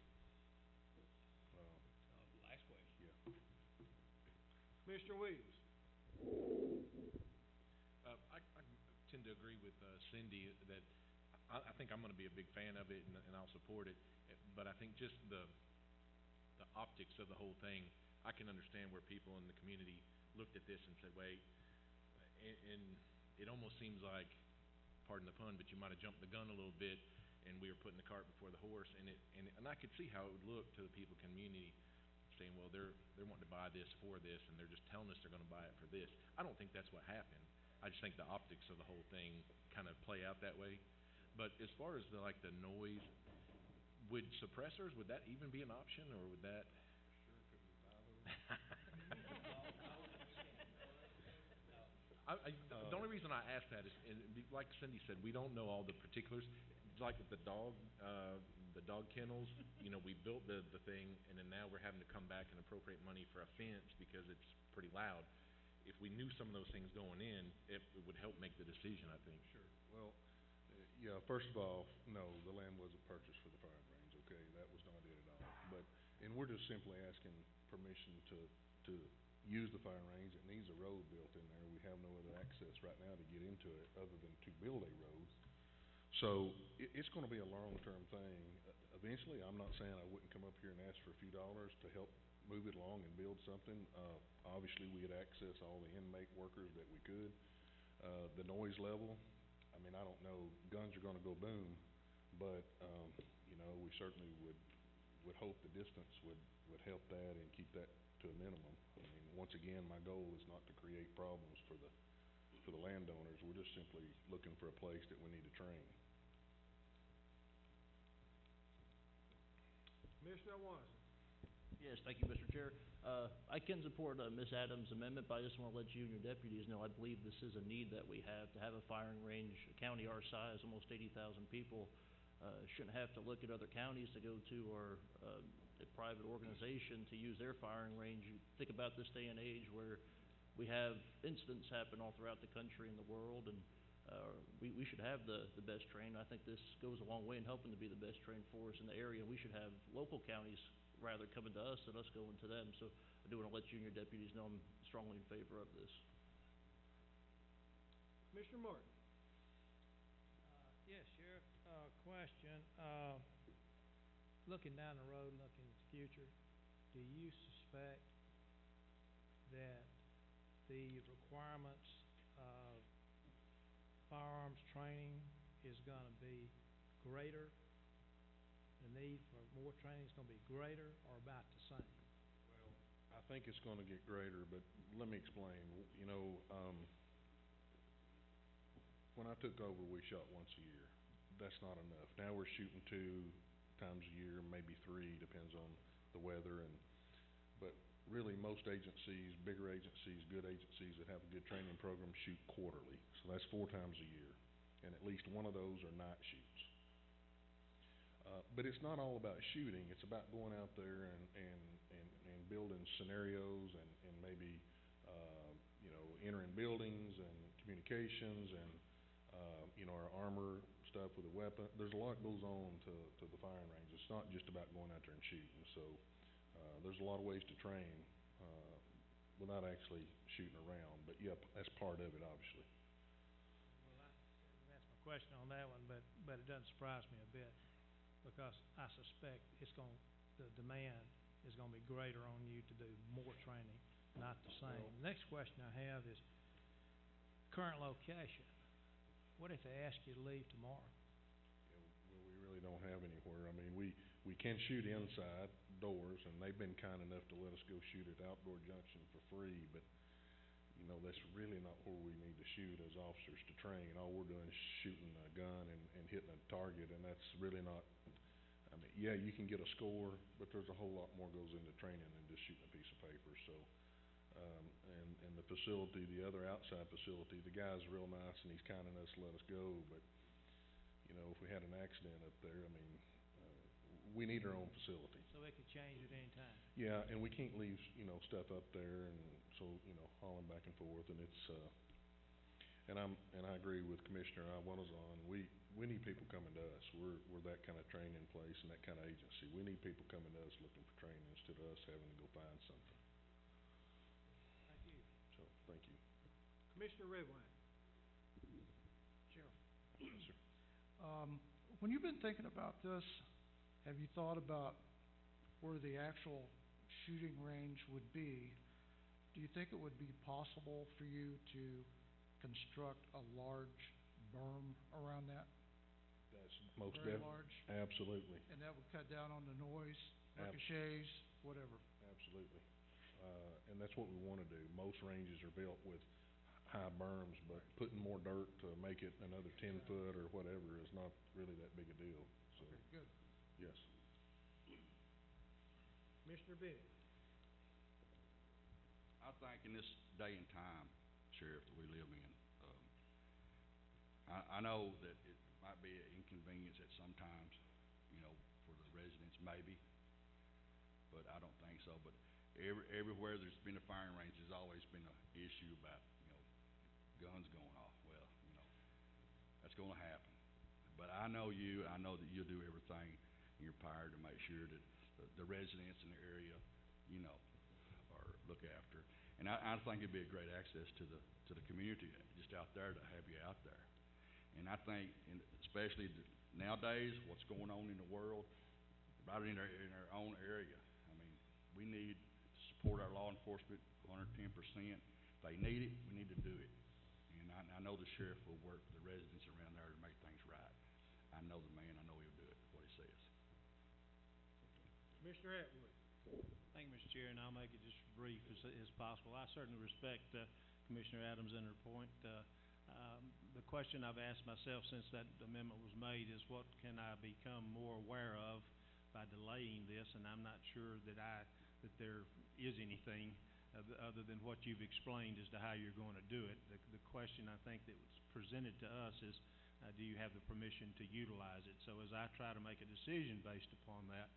Last question. Yeah. Mr. Williams. I tend to agree with Cindy that I think I'm gonna be a big fan of it and I'll support it. But I think just the optics of the whole thing, I can understand where people in the community looked at this and said, wait, and it almost seems like, pardon the pun, but you might have jumped the gun a little bit and we were putting the cart before the horse, and I could see how it would look to the people community saying, well, they're wanting to buy this for this, and they're just telling us they're gonna buy it for this. I don't think that's what happened. I just think the optics of the whole thing kind of play out that way. But as far as the noise, would suppressors, would that even be an option, or would that? Sure, could we buy those? The only reason I ask that is, like Cindy said, we don't know all the particulars. Like with the dog kennels, we built the thing, and then now we're having to come back and appropriate money for a fence because it's pretty loud. If we knew some of those things going in, it would help make the decision, I think. Sure. Well, yeah, first of all, no, the land wasn't purchased for the firing range, okay? That was not it at all. And we're just simply asking permission to use the firing range. It needs a road built in there. We have no other access right now to get into it other than to build a road. So it's gonna be a long-term thing. Eventually, I'm not saying I wouldn't come up here and ask for a few dollars to help move it along and build something. Obviously, we'd access all the inmate workers that we could. The noise level, I mean, I don't know, guns are gonna go boom, but, we certainly would hope the distance would help that and keep that to a minimum. I mean, once again, my goal is not to create problems for the landowners. We're just simply looking for a place that we need to train. Commissioner Watson. Yes, thank you, Mr. Chair. I can support Ms. Adams' amendment, but I just wanna let you and your deputies know, I believe this is a need that we have to have a firing range. A county our size, almost 80,000 people, shouldn't have to look at other counties to go to, or a private organization to use their firing range. You think about this day and age where we have incidents happen all throughout the country and the world, and we should have the best trained. I think this goes a long way in helping to be the best trained force in the area. We should have local counties rather coming to us than us going to them. So I do want to let you and your deputies know I'm strongly in favor of this. Commissioner Martin. Yes, Sheriff, question. Looking down the road, looking at the future, do you suspect that the requirements of firearms training is gonna be greater? The need for more training is gonna be greater or about the same? Well, I think it's gonna get greater, but let me explain. when I took over, we shot once a year. That's not enough. Now we're shooting 2 times a year, maybe 3, depends on the weather but really most agencies, bigger agencies, good agencies that have a good training program shoot quarterly. So that's 4 times a year. And at least one of those are night shoots. But it's not all about shooting, it's about going out there and building scenarios and maybe, entering buildings and communications and, our armor stuff with a weapon. There's a lot goes on to the firing range. It's not just about going out there and shooting. So, there's a lot of ways to train, without actually shooting around. But yep, that's part of it, obviously. Well, that's my question on that one, but it doesn't surprise me a bit, because I suspect the demand is gonna be greater on you to do more training, not the same. The next question I have is current location. What if they ask you to leave tomorrow? Well, we really don't have anywhere. I mean, we can shoot inside doors, and they've been kind enough to let us go shoot at Outdoor Junction for free, but, that's really not where we need to shoot as officers to train. All we're doing is shooting a gun and hitting a target, and that's really not, yeah, you can get a score, but there's a whole lot more goes into training than just shooting a piece of paper, so. And the facility, the other outside facility, the guy's real nice and he's kind enough to let us go, but, if we had an accident up there, we need our own facility. So it could change at any time? Yeah, and we can't leave, stuff up there and so, hauling back and forth, and it's, and I agree with Commissioner Iwanazon, we need people coming to us. We're that kind of training place and that kind of agency. We need people coming to us looking for training instead of us having to go find something. Thank you. So, thank you. Commissioner Redwine. Sheriff. Yes, sir. When you've been thinking about this, have you thought about where the actual shooting range would be? Do you think it would be possible for you to construct a large berm around that? That's most Very large? Absolutely. And that would cut down on the noise, ricochets, whatever? Absolutely. And that's what we wanna do. Most ranges are built with high berms, but putting more dirt to make it another 10 foot or whatever is not really that big a deal, so. Okay, good. Yes. Commissioner Bennett. I think in this day and time, Sheriff, that we live in, I know that it might be an inconvenience at sometimes, for the residents maybe, but I don't think so. But everywhere there's been a firing range, there's always been an issue about, guns going off. Well, that's gonna happen. But I know that you'll do everything in your power to make sure that the residents in the area, are looked after. And I think it'd be a great access to the community just out there to have you out there. And I think, especially nowadays, what's going on in the world, right in our own area. We need to support our law enforcement 110%. If they need it, we need to do it. And I know the sheriff will work with the residents around there to make things right. I know the man, I know he'll do it, what he says. Commissioner Atwood. Thank you, Mr. Chair, and I'll make it just brief as possible. I certainly respect Commissioner Adams and her point. The question I've asked myself since that amendment was made is what can I become more aware of by delaying this, and I'm not sure that there is anything other than what you've explained as to how you're going to do it. The question I think that was presented to us is, do you have the permission to utilize it? So as I try to make a decision based upon that,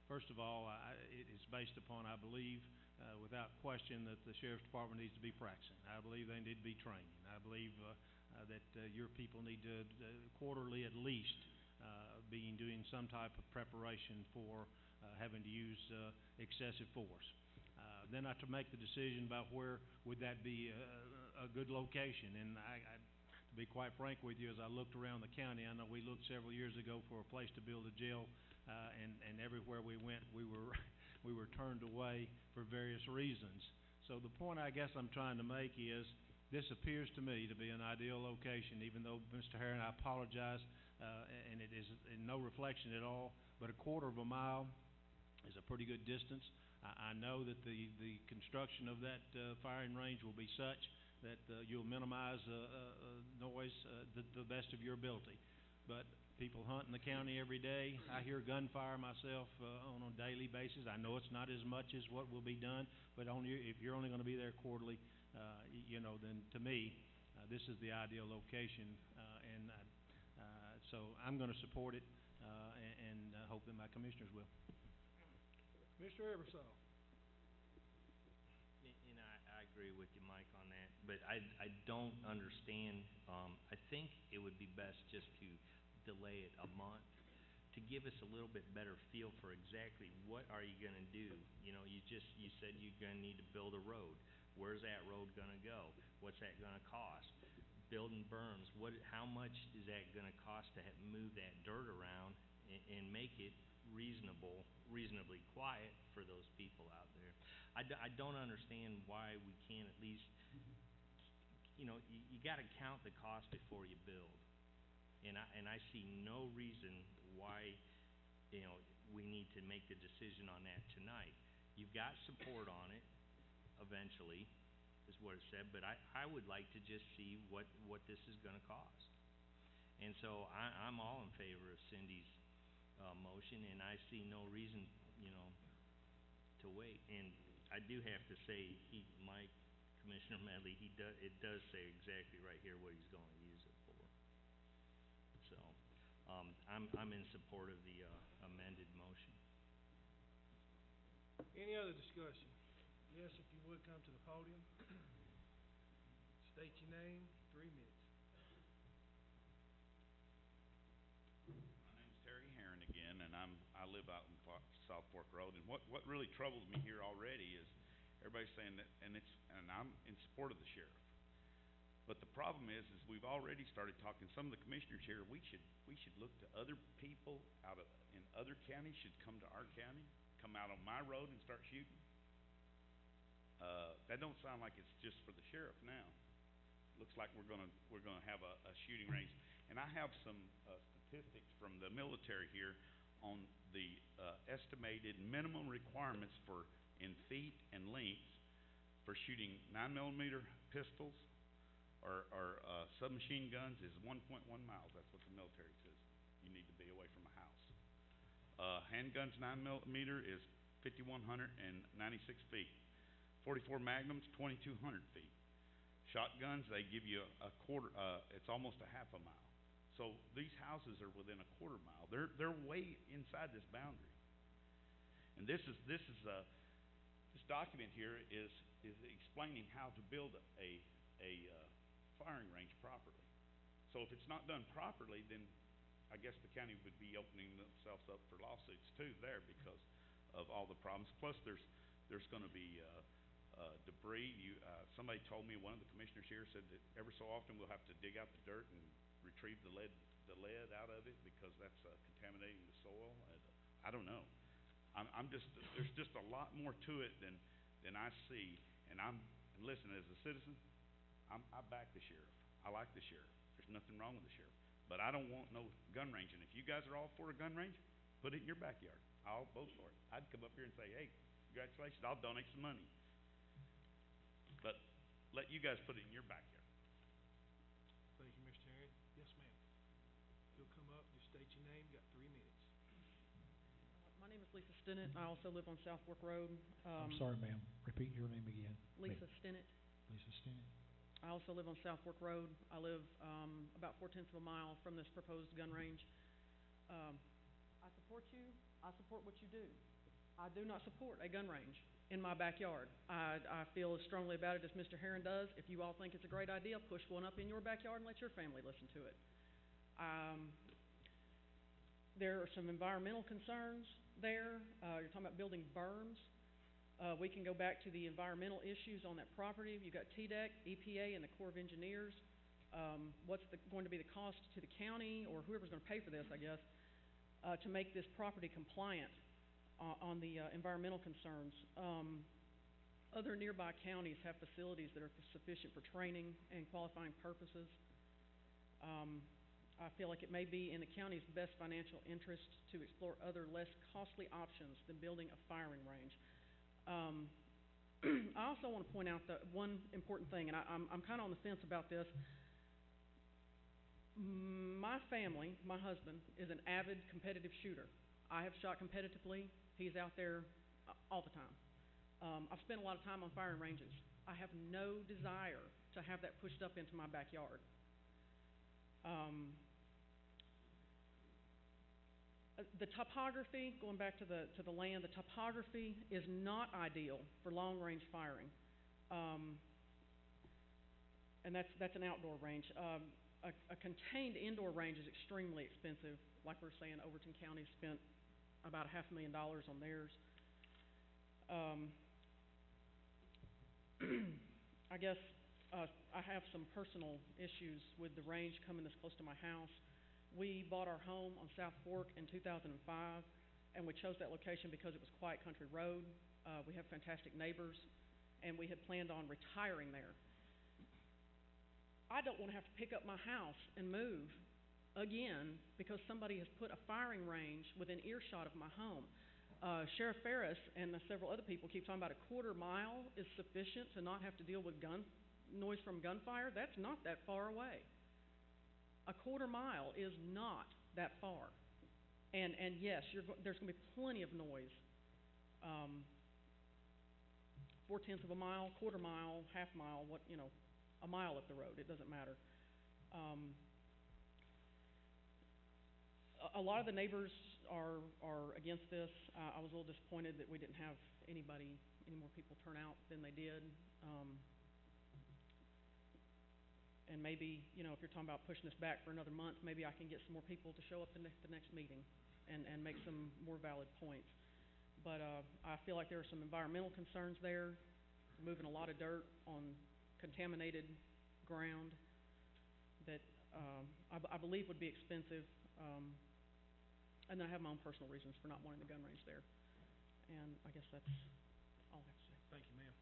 first of all, it is based upon, I believe, without question, that the Sheriff's Department needs to be practicing. I believe they need to be training. I believe that your people need to, quarterly at least, doing some type of preparation for having to use excessive force. Then I have to make the decision about where would that be a good location. And to be quite frank with you, as I looked around the county, I know we looked several years ago for a place to build a jail, and everywhere we went, we were turned away for various reasons. So the point I guess I'm trying to make is, this appears to me to be an ideal location, even though, Mr. Heron, I apologize, and it is in no reflection at all, but a quarter of a mile is a pretty good distance. I know that the construction of that firing range will be such that you'll minimize noise, the best of your ability. But people hunt in the county every day. I hear gunfire myself, on a daily basis. I know it's not as much as what will be done, but if you're only gonna be there quarterly, then to me, this is the ideal location, so I'm gonna support it, and hope that my commissioners will. Mr. Eversole. And I agree with you, Mike, on that, but I don't understand, I think it would be best just to delay it a month to give us a little bit better feel for exactly what are you gonna do. You said you're gonna need to build a road. Where's that road gonna go? What's that gonna cost? Building berms, how much is that gonna cost to move that dirt around and make it reasonably quiet for those people out there? I don't understand why we can't at least, you gotta count the cost before you build. And I see no reason why, we need to make the decision on that tonight. You've got support on it eventually, is what it said, but I would like to just see what this is gonna cost. And so I'm all in favor of Cindy's motion, and I see no reason, to wait. And I do have to say, Commissioner Medley, it does say exactly right here what he's gonna use it for. So, I'm in support of the amended motion. Any other discussion? Yes, if you would come to the podium. State your name, 3 minutes. My name's Terry Heron again, and I live out in South Fork Road. And what really troubles me here already is everybody's saying that, and I'm in support of the sheriff. But the problem is we've already started talking. Some of the commissioners here, we should look to other people in other counties should come to our county, come out on my road and start shooting. That don't sound like it's just for the sheriff now. Looks like we're gonna have a shooting range. And I have some statistics from the military here on the estimated minimum requirements in feet and lengths for shooting 9mm pistols or submachine guns is 1.1 miles. That's what the military says. You need to be away from a house. Handguns 9mm is 5,196 feet. 44 Magnums 2,200 feet. Shotguns, they give you a quarter. It's almost a half a mile. So these houses are within a quarter mile. They're way inside this boundary. And this document here is explaining how to build a firing range properly. So if it's not done properly, then I guess the county would be opening themselves up for lawsuits too there because of all the problems. Plus there's going to be debris. Somebody told me, one of the commissioners here said that every so often we'll have to dig out the dirt and retrieve the lead out of it because that's contaminating the soil. I don't know. There's just a lot more to it than I see. And listen, as a citizen, I back the sheriff. I like the sheriff. There's nothing wrong with the sheriff. But I don't want no gun range. And if you guys are all for a gun range, put it in your backyard. I'll vote for it. I'd come up here and say, hey, congratulations, I'll donate some money. But let you guys put it in your backyard. Thank you, Mr. Herron. Yes, ma'am. You'll come up, just state your name, got 3 minutes. My name is Lisa Stinnett. I also live on South Fork Road. I'm sorry, ma'am. Repeat your name again. Lisa Stinnett. Lisa Stinnett. I also live on South Fork Road. I live about 4/10 of a mile from this proposed gun range. I support you. I support what you do. I do not support a gun range in my backyard. I feel as strongly about it as Mr. Heron does. If you all think it's a great idea, push one up in your backyard and let your family listen to it. There are some environmental concerns there. You're talking about building berms. We can go back to the environmental issues on that property. You've got TDEC, EPA, and the Corps of Engineers. What's going to be the cost to the county or whoever's going to pay for this, I guess, to make this property compliant on the environmental concerns? Other nearby counties have facilities that are sufficient for training and qualifying purposes. I feel like it may be in the county's best financial interest to explore other less costly options than building a firing range. I also want to point out that one important thing, and I'm kind of on the fence about this. My family, my husband, is an avid competitive shooter. I have shot competitively. He's out there all the time. I've spent a lot of time on firing ranges. I have no desire to have that pushed up into my backyard. The topography, going back to the land, the topography is not ideal for long-range firing, and that's an outdoor range. A contained indoor range is extremely expensive. Like we were saying, Overton County spent about $500,000 on theirs. I guess I have some personal issues with the range coming this close to my house. We bought our home on South Fork in 2005, and we chose that location because it was quiet country road. We have fantastic neighbors, and we had planned on retiring there. I don't want to have to pick up my house and move again because somebody has put a firing range within earshot of my home. Sheriff Ferris and several other people keep talking about a quarter mile is sufficient to not have to deal with noise from gunfire. That's not that far away. A quarter mile is not that far. And yes, there's going to be plenty of noise. 4/10 of a mile, quarter mile, half mile, a mile up the road, it doesn't matter. A lot of the neighbors are against this. I was a little disappointed that we didn't have any more people turn out than they did. And maybe, if you're talking about pushing this back for another month, maybe I can get some more people to show up the next meeting and make some more valid points. But I feel like there are some environmental concerns there, moving a lot of dirt on contaminated ground that I believe would be expensive. And then I have my own personal reasons for not wanting the gun range there. And I guess that's all I have to say. Thank you, ma'am.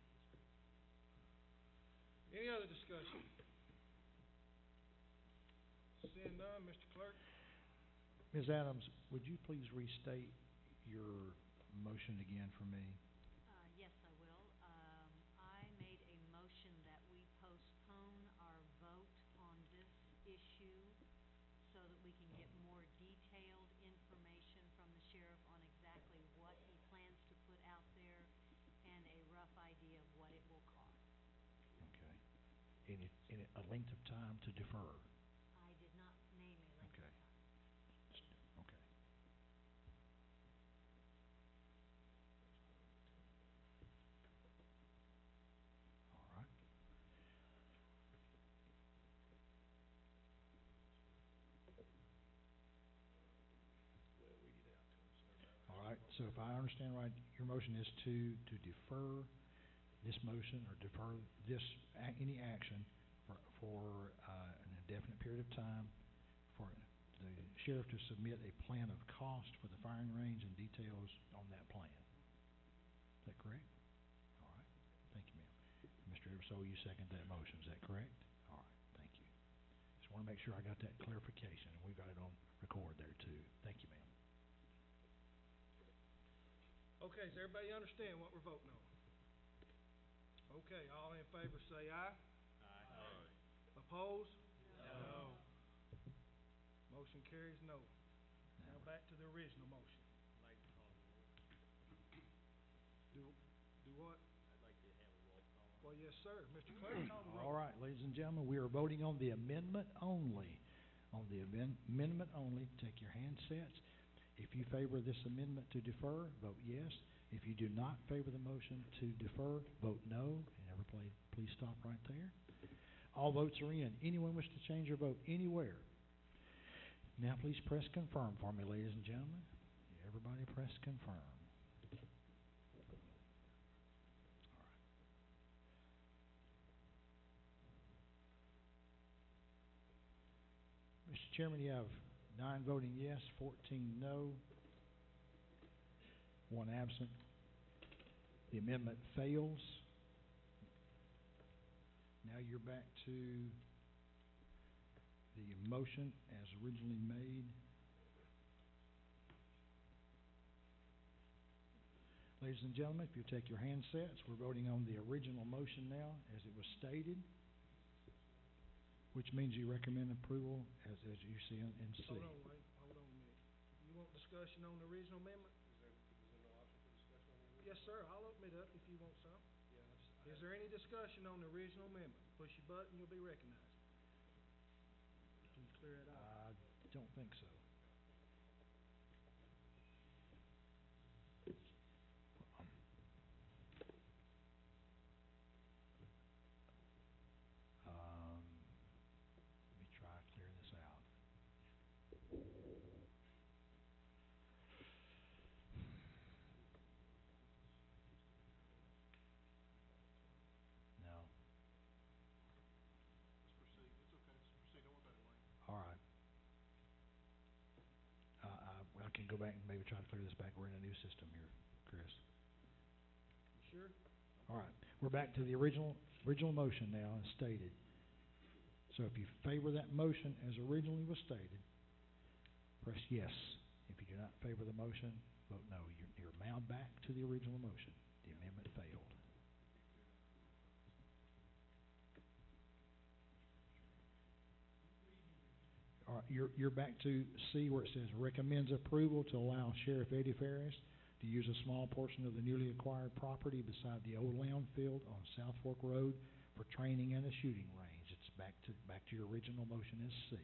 Any other discussion? Seeing none, Mr. Clerk. Ms. Adams, would you please restate your motion again for me? Yes, I will. I made a motion that we postpone our vote on this issue so that we can get more detailed information from the sheriff on exactly what he plans to put out there and a rough idea of what it will cost. Okay. In a length of time to defer? I did not name a length of time. Okay. All right. All right, so if I understand right, your motion is to defer this motion or defer any action for an indefinite period of time for the sheriff to submit a plan of cost for the firing range and details on that plan. Is that correct? All right, thank you, ma'am. Mr. Eversole, you second that motion, is that correct? All right, thank you. Just want to make sure I got that clarification, and we've got it on record there too. Thank you, ma'am. Okay, does everybody understand what we're voting on? Okay, all in favor say aye. Aye. Opposed? No. Motion carries no. Now back to the original motion. I'd like to call the roll. Do what? I'd like to have a roll call. Well, yes, sir. Mr. Clerk, call the roll. All right, ladies and gentlemen, we are voting on the amendment only. On the amendment only, take your handsets. If you favor this amendment to defer, vote yes. If you do not favor the motion to defer, vote no. And everybody, please stop right there. All votes are in. Anyone wish to change their vote anywhere? Now please press confirm for me, ladies and gentlemen. Everybody press confirm. All right. Mr. Chairman, you have 9 voting yes, 14 no, 1 absent. The amendment fails. Now you're back to the motion as originally made. Ladies and gentlemen, if you take your handsets, we're voting on the original motion now as it was stated. which means you recommend approval as you see in C. Hold on, wait, hold on a minute. You want discussion on the original amendment? Is there no option for discussion on the original? Yes, sir, I'll open it up if you want some. Yeah, Is there any discussion on the original amendment? Push your button, you'll be recognized. Can you clear it out? I don't think so. Let me try to clear this out. No. Let's proceed. It's okay. Let's proceed. Don't worry about it, Wayne. All right. I can go back and maybe try to clear this back. We're in a new system here, Chris. You sure? All right. We're back to the original motion now as stated. So if you favor that motion as originally was stated, press yes. If you do not favor the motion, vote no. You're now back to the original motion. The amendment failed. All right, you're back to C where it says recommends approval to allow Sheriff Eddie Ferris to use a small portion of the newly acquired property beside the old landfill on South Fork Road for training and a shooting range. It's back to your original motion is C,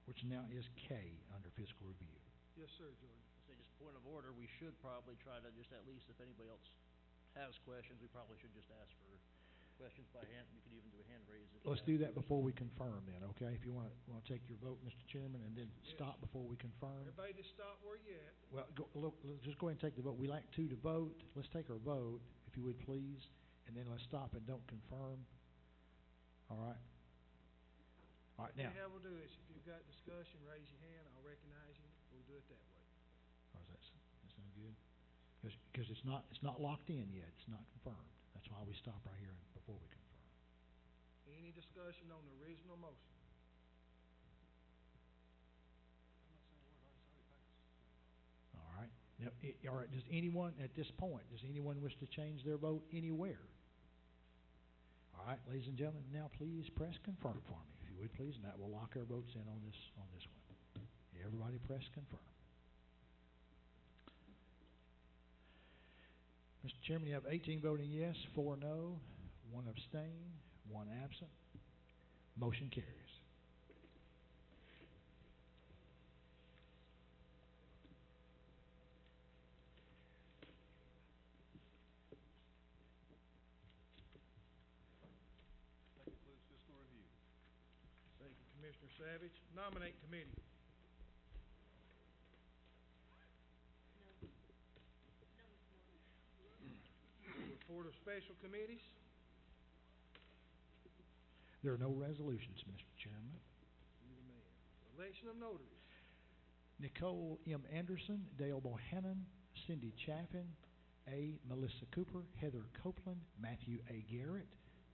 which now is K under fiscal review. Yes, sir, Jordan. So just point of order, we should probably try to just at least, if anybody else has questions, we probably should just ask for questions by hand. We could even do a hand raise. Let's do that before we confirm then, okay? If you want to take your vote, Mr. Chairman, and then stop before we confirm. Everybody just stop where you at. Well, let's just go ahead and take the vote. We like two to vote. Let's take our vote, if you would please, and then let's stop and don't confirm. All right? All right, now. Okay, how we'll do this, if you've got discussion, raise your hand, I'll recognize you, we'll do it that way. How's that sound good? Because it's not locked in yet, it's not confirmed. That's why we stop right here before we confirm. Any discussion on the original motion? I'm not saying a word. It's already passed. All right. Now, all right, does anyone, at this point, wish to change their vote anywhere? All right, ladies and gentlemen, now please press confirm for me, if you would please, and that will lock our votes in on this one. Everybody press confirm. Mr. Chairman, you have 18 voting yes, 4 no, 1 abstain, 1 absent. Motion carries. That concludes fiscal review. Thank you, Commissioner Savage. Nominate committee. Report of special committees. There are no resolutions, Mr. Chairman. You're the man. Election of notaries. Nicole M. Anderson, Dale Bohannon, Cindy Chaffin, A. Melissa Cooper, Heather Copeland, Matthew A. Garrett,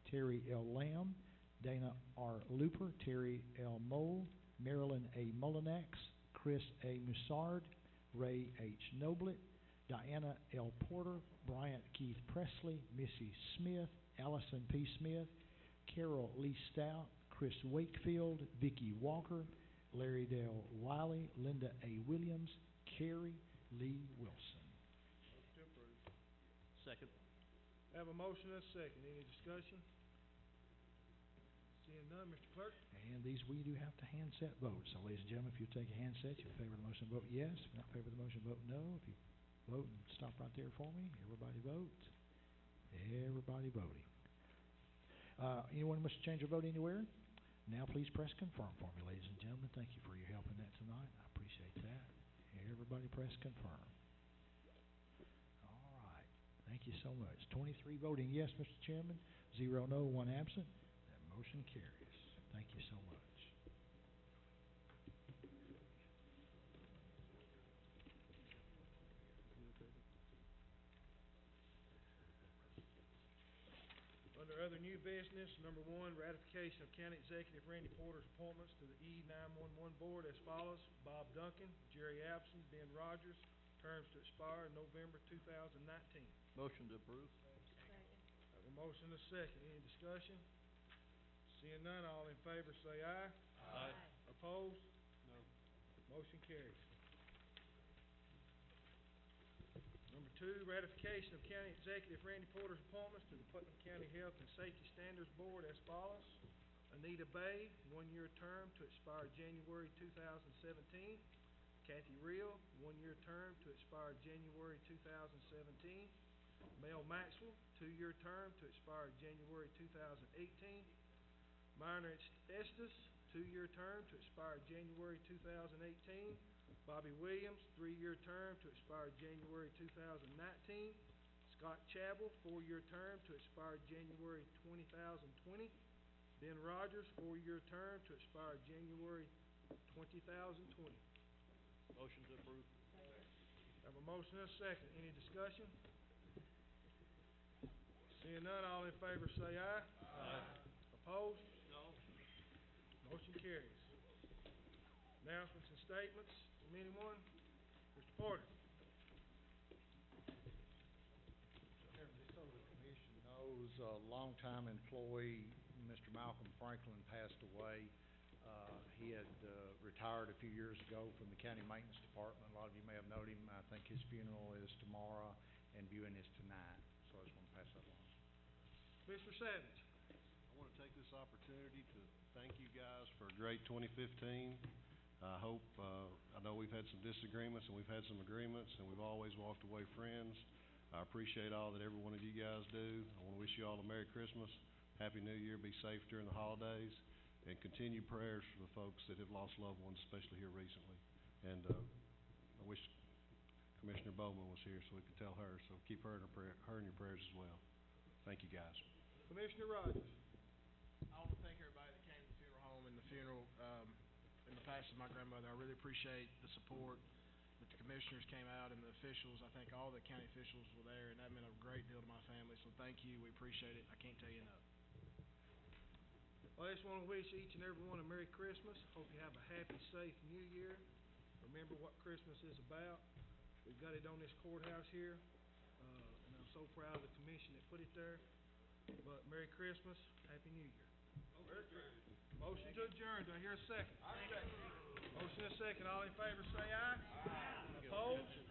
Terry L. Lamb, Dana R. Looper, Terry L. Mole, Marilyn A. Molinax, Chris A. Musard, Ray H. Noblet, Diana L. Porter, Bryant Keith Presley, Missy Smith, Allison P. Smith, Carol Lee Stout, Chris Wakefield, Vicki Walker, Larry Dale Wiley, Linda A. Williams, Carrie Lee Wilson. Motion to approve. Second. Have a motion and a second. Any discussion? Seeing none, Mr. Clerk? And these, we do have to handset vote. So, ladies and gentlemen, if you take a handset, you favor the motion, vote yes. If you not favor the motion, vote no. If you vote and stop right there for me. Everybody vote. Everybody voting. Anyone wish to change their vote anywhere? Now please press confirm for me, ladies and gentlemen. Thank you for your help in that tonight. I appreciate that. Everybody press confirm. All right. Thank you so much. 23 voting yes, Mr. Chairman. 0 no, 1 absent. That motion carries. Thank you so much. Under other new business, number 1, ratification of County Executive Randy Porter's appointments to the E911 Board as follows. Bob Duncan, Jerry Abson, Ben Rogers, terms to expire in November 2019. Motion to approve. Have a motion and a second. Any discussion? Seeing none, all in favor say aye. Aye. Opposed? No. Motion carries. Number 2, ratification of County Executive Randy Porter's appointments to the Putnam County Health and Safety Standards Board as follows. Anita Bay, 1-year term to expire January 2017. Kathy Reel, 1-year term to expire January 2017. Mel Maxwell, 2-year term to expire January 2018. Minor Estes, 2-year term to expire January 2018. Bobby Williams, 3-year term to expire January 2019. Scott Chabel, 4-year term to expire January 2020. Ben Rogers, 4-year term to expire January 2020. Motion to approve. Have a motion and a second. Any discussion? Seeing none, all in favor say aye. Aye. Opposed? No. Motion carries. Announcements and statements from anyone? Mr. Porter. Chairman, just so the commission knows, a longtime employee, Mr. Malcolm Franklin, passed away. He had retired a few years ago from the county maintenance department. A lot of you may have known him. I think his funeral is tomorrow and viewing is tonight. So I just want to pass that along. Mr. Savage. I want to take this opportunity to thank you guys for a great 2015. I hope, I know we've had some disagreements and we've had some agreements and we've always walked away friends. I appreciate all that every one of you guys do. I want to wish you all a Merry Christmas, Happy New Year, be safe during the holidays, and continued prayers for the folks that have lost loved ones, especially here recently. And I wish Commissioner Bowman was here so we could tell her, so keep her in your prayers as well. Thank you, guys. Commissioner Rogers. I want to thank everybody that came to the funeral home and the funeral, in the passing of my grandmother. I really appreciate the support that the commissioners came out and the officials. I think all the county officials were there, and that meant a great deal to my family. So thank you. We appreciate it. I can't tell you enough. Well, I just want to wish each and every one a Merry Christmas. Hope you have a happy, safe New Year. Remember what Christmas is about. We've got it on this courthouse here, and I'm so proud of the commission that put it there. But Merry Christmas, Happy New Year. Motion to adjourn. Do I hear a second? Motion and a second. All in favor say aye. Aye. Opposed?